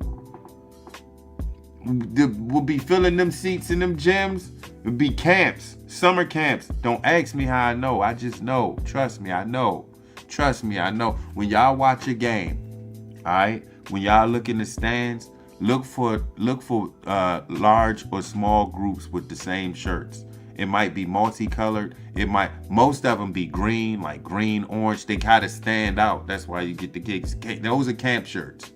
We'll be filling them seats in them gyms. It'll be camps, summer camps. Don't ask me how I know. I just know. Trust me, I know. When y'all watch a game, all right? When y'all look in the stands, look for large or small groups with the same shirts. It might be multicolored. Most of them be green, like green, orange. They gotta stand out. That's why you get the gigs. Those are camp shirts.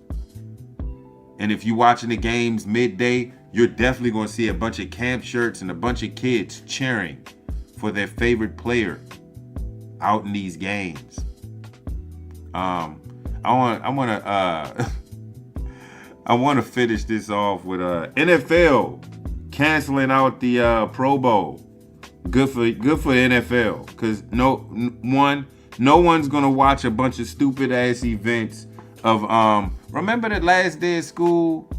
And if you're watching the games midday, you're definitely going to see a bunch of camp shirts and a bunch of kids cheering for their favorite player out in these games. I want to finish this off with NFL canceling out the Pro Bowl. Good for NFL, because no one's going to watch a bunch of stupid ass events of remember the last day of school?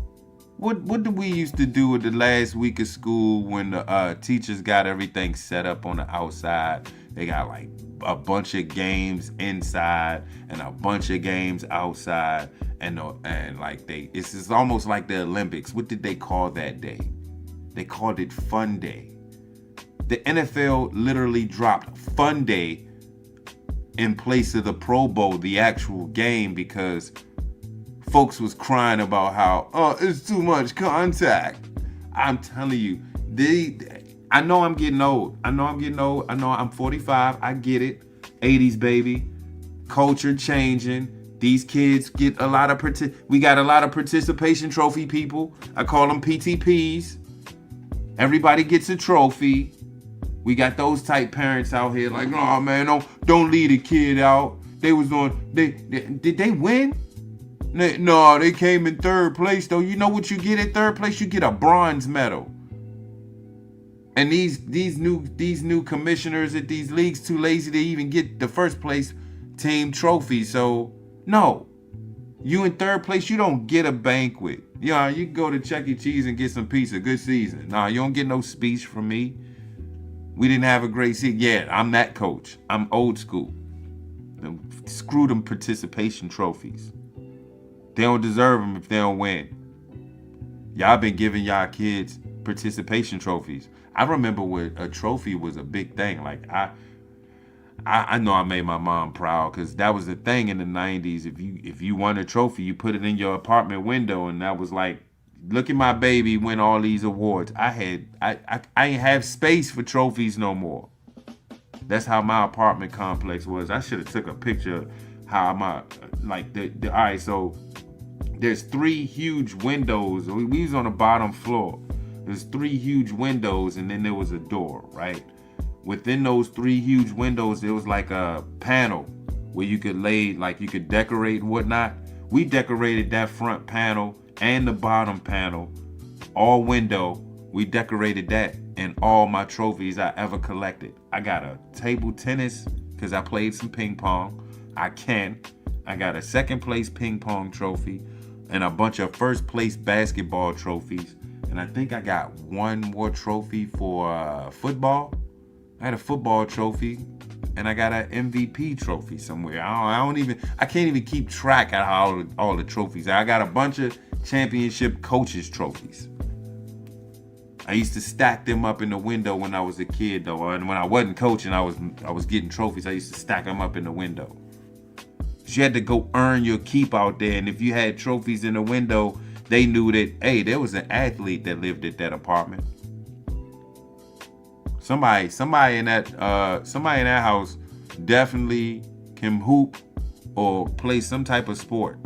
What did we used to do with the last week of school when the teachers got everything set up on the outside? They got like a bunch of games inside and a bunch of games outside, and like it's almost like the Olympics. What did they call that day? They called it Fun Day. The NFL literally dropped Fun Day in place of the Pro Bowl, the actual game, because folks was crying about how, it's too much contact. I'm telling you, I know I'm getting old. I know I'm 45. I get it. 80s baby. Culture changing. These kids get a lot of we got a lot of participation trophy people. I call them PTPs. Everybody gets a trophy. We got those type parents out here like, oh man, don't leave the kid out. Did they win? No, they came in third place though. You know what you get at third place? You get a bronze medal. And these new commissioners at these leagues too lazy to even get the first place team trophy. So no, you in third place, you don't get a banquet. Yeah, you can go to Chuck E. Cheese and get some pizza. Good season. Nah, you don't get no speech from me. We didn't have a great season. Yeah, I'm that coach. I'm old school. Screw them participation trophies. They don't deserve them if they don't win. Y'all been giving y'all kids participation trophies. I remember when a trophy was a big thing. Like I know I made my mom proud because that was the thing in the 90s. If you won a trophy, you put it in your apartment window, and that was like, look at my baby win all these awards. I ain't have space for trophies no more. That's how my apartment complex was. I should have took a picture of how my all right, so there's 3 huge windows. We was on the bottom floor. There's 3 huge windows, and then there was a door, right? Within those 3 huge windows, there was like a panel where you could you could decorate and whatnot. We decorated that front panel and the bottom panel, all window. We decorated that, and all my trophies I ever collected. I got a table tennis because I played some ping pong. I got a second place ping pong trophy and a bunch of first place basketball trophies. And I think I got one more trophy for football. I had a football trophy, and I got an MVP trophy somewhere. I can't even keep track of all the trophies. I got a bunch of championship coaches trophies. I used to stack them up in the window when I was a kid, though. And when I wasn't coaching, I was getting trophies. I used to stack them up in the window. You had to go earn your keep out there, and if you had trophies in the window, they knew that, hey, there was an athlete that lived at that apartment. Somebody in that house definitely can hoop or play some type of sport.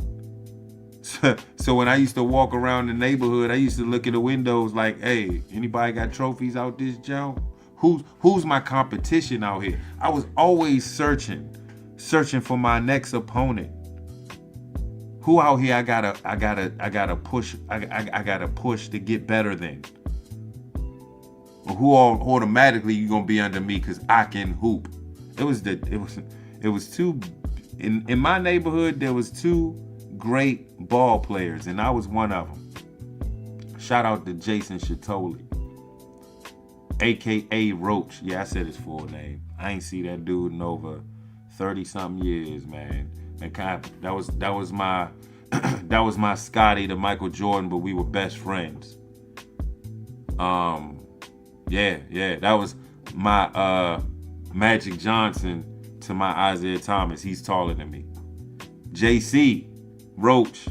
So when I used to walk around the neighborhood, I used to look at the windows like, hey, anybody got trophies out this jump? Who's my competition out here? I was always searching for my next opponent. Who out here I gotta push to get better than? Or who automatically you gonna be under me because I can hoop? It was two in my neighborhood. There was 2 great ball players, and I was one of them. Shout out to Jason Shatoli, aka Roach. Yeah, I said his full name. I ain't see that dude in over 30-something years, man. That was my that was my Scotty to Michael Jordan, but we were best friends. Yeah, that was my Magic Johnson to my Isaiah Thomas. He's taller than me. JC Roach.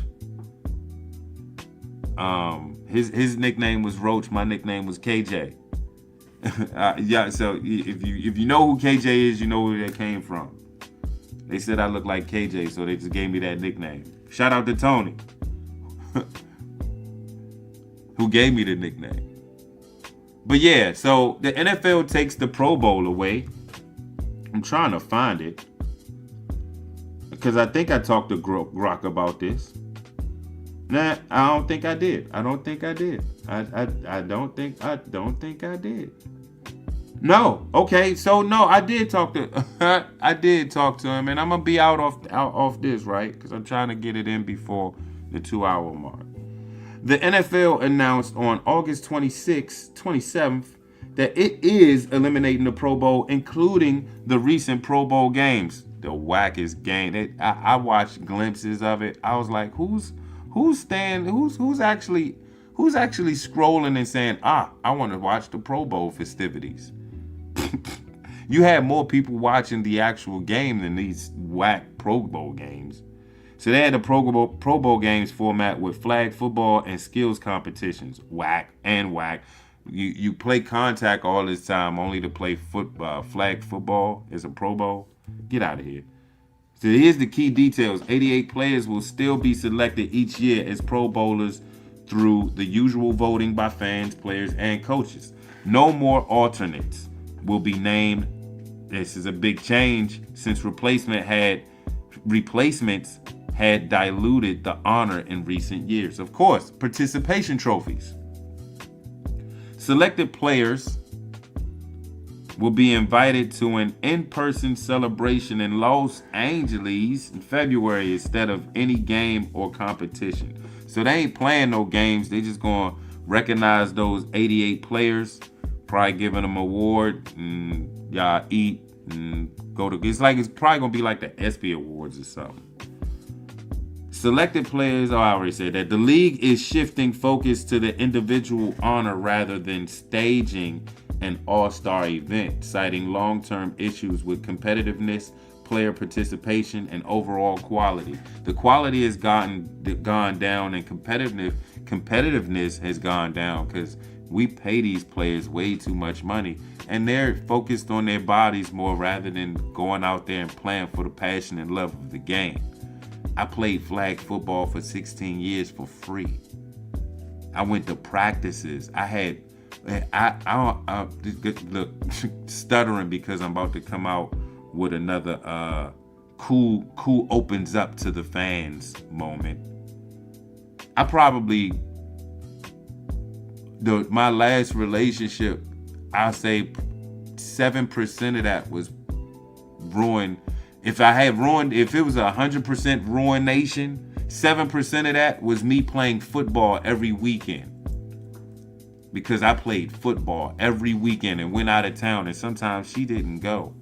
His nickname was Roach. My nickname was KJ. Yeah, so if you know who KJ is, you know where that came from. They said I look like KJ, so they just gave me that nickname. Shout out to Tony, who gave me the nickname. But yeah, so the NFL takes the Pro Bowl away. I'm trying to find it because I think I talked to Grok about this. Nah, I don't think I did. I don't think I did. No. Okay. So no, I did talk to him, and I'm gonna be out off this, right? Because I'm trying to get it in before the 2-hour mark. The NFL announced on August 27th that it is eliminating the Pro Bowl, including the recent Pro Bowl games. The wackest game. I watched glimpses of it. I was like, who's actually scrolling and saying, I want to watch the Pro Bowl festivities. You had more people watching the actual game than these whack Pro Bowl games. So they had the Pro Bowl games format with flag football and skills competitions. Whack and whack. You play contact all this time only to play flag football as a Pro Bowl. Get out of here. So here's the key details. 88 players will still be selected each year as Pro Bowlers through the usual voting by fans, players, and coaches. No more alternates will be named. This is a big change since replacements had diluted the honor in recent years. Of course, participation trophies. Selected players will be invited to an in-person celebration in Los Angeles in February instead of any game or competition. So they ain't playing no games. They just gonna recognize those 88 players, probably giving them an award, and y'all eat and go to. It's probably gonna be like the ESPY Awards or something. Selected players, I already said that. The league is shifting focus to the individual honor rather than staging an all-star event, citing long-term issues with competitiveness, player participation, and overall quality. The quality has gone down, and competitiveness has gone down because we pay these players way too much money, and they're focused on their bodies more rather than going out there and playing for the passion and love of the game. I played flag football for 16 years for free. I went to practices. I look, stuttering because I'm about to come out with another cool opens up to the fans moment. My last relationship, I'll say 7% of that was ruined. If it was 100% ruination, 7% of that was me playing football every weekend. Because I played football every weekend and went out of town, and sometimes she didn't go.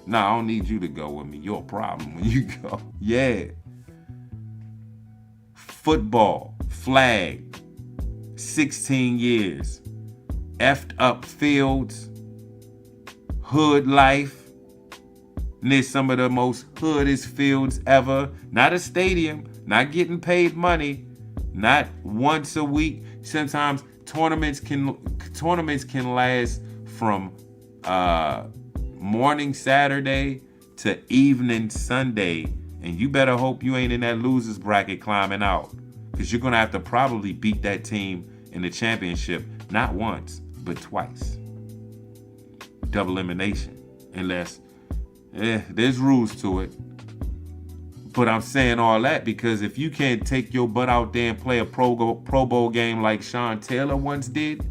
No, I don't need you to go with me. You're a problem when you go. Yeah. Football, flag, 16 years, effed up fields, hood life. And there's some of the most hoodest fields ever. Not a stadium, not getting paid money, not once a week. Sometimes tournaments can last from morning Saturday to evening Sunday, and you better hope you ain't in that losers bracket climbing out, because you're gonna have to probably beat that team in the championship not once but twice. Double elimination, unless there's rules to it. But I'm saying all that because if you can't take your butt out there and play a Pro Bowl game like Sean Taylor once did,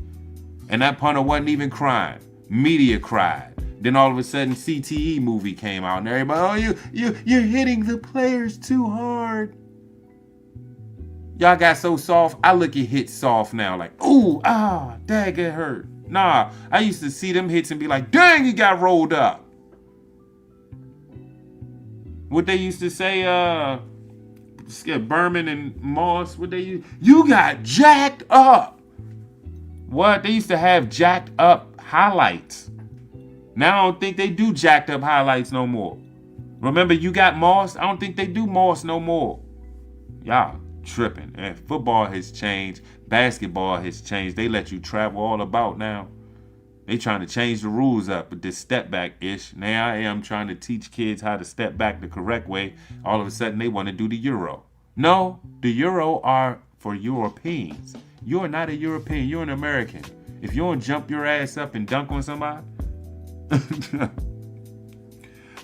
and that punter wasn't even crying, media cried. Then all of a sudden CTE movie came out and everybody, you're hitting the players too hard. Y'all got so soft. I look at hits soft now, like, ooh, dang, it hurt. Nah, I used to see them hits and be like, dang, he got rolled up. What they used to say, Berman and Moss, you got jacked up. What? They used to have jacked up highlights. Now I don't think they do jacked up highlights no more. Remember, you got Moss? I don't think they do Moss no more. Y'all tripping. And football has changed. Basketball has changed. They let you travel all about now. They trying to change the rules up with this step back-ish. Now I am trying to teach kids how to step back the correct way. All of a sudden they want to do the Euro. No, the Euro are for Europeans. You're not a European. You're an American. If you don't jump your ass up and dunk on somebody,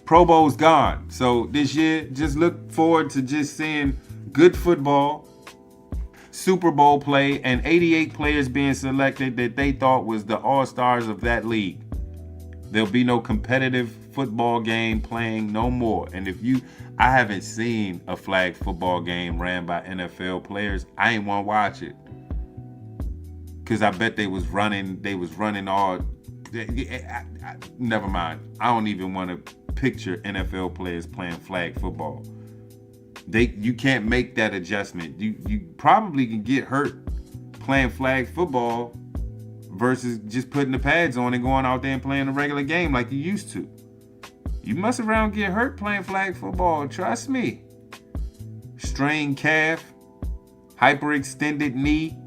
Pro Bowl's gone. So this year, just look forward to just seeing good football, Super Bowl play, and 88 players being selected that they thought was the all-stars of that league. There'll be no competitive football game playing no more. And I haven't seen a flag football game ran by NFL players. I ain't want to watch it. Because I bet they was running all. Never mind. I don't even want to picture NFL players playing flag football. You can't make that adjustment. You probably can get hurt playing flag football versus just putting the pads on and going out there and playing a regular game like you used to. You mess around, get hurt playing flag football. Trust me. Strained calf, hyperextended knee,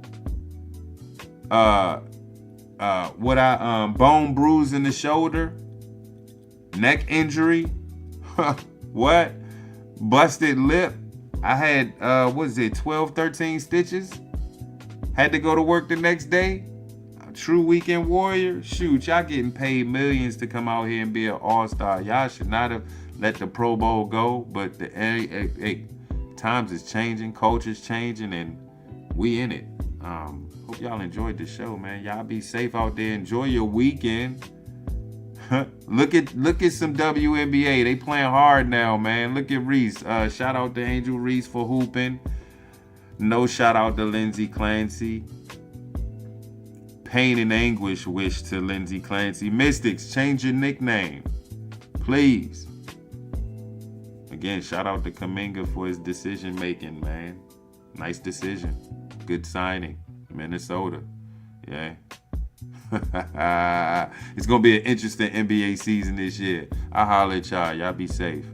bone bruise in the shoulder, neck injury, what? Busted lip. I had 12, 13 stitches. Had to go to work the next day. A true weekend warrior. Shoot, y'all getting paid millions to come out here and be an all-star. Y'all should not have let the Pro Bowl go, but the times is changing, culture's changing, and we in it. Hope y'all enjoyed the show, man. Y'all be safe out there. Enjoy your weekend. Look at some WNBA. They playing hard now, man. Look at Reese. Shout out to Angel Reese for hooping. No shout out to Lindsay Clancy. Pain and anguish wish to Lindsay Clancy. Mystics, change your nickname, please. Again, shout out to Kuminga for his decision making, man. Nice decision. Good signing. Minnesota. Yeah. It's going to be an interesting NBA season this year. I'll holler at y'all. Y'all be safe.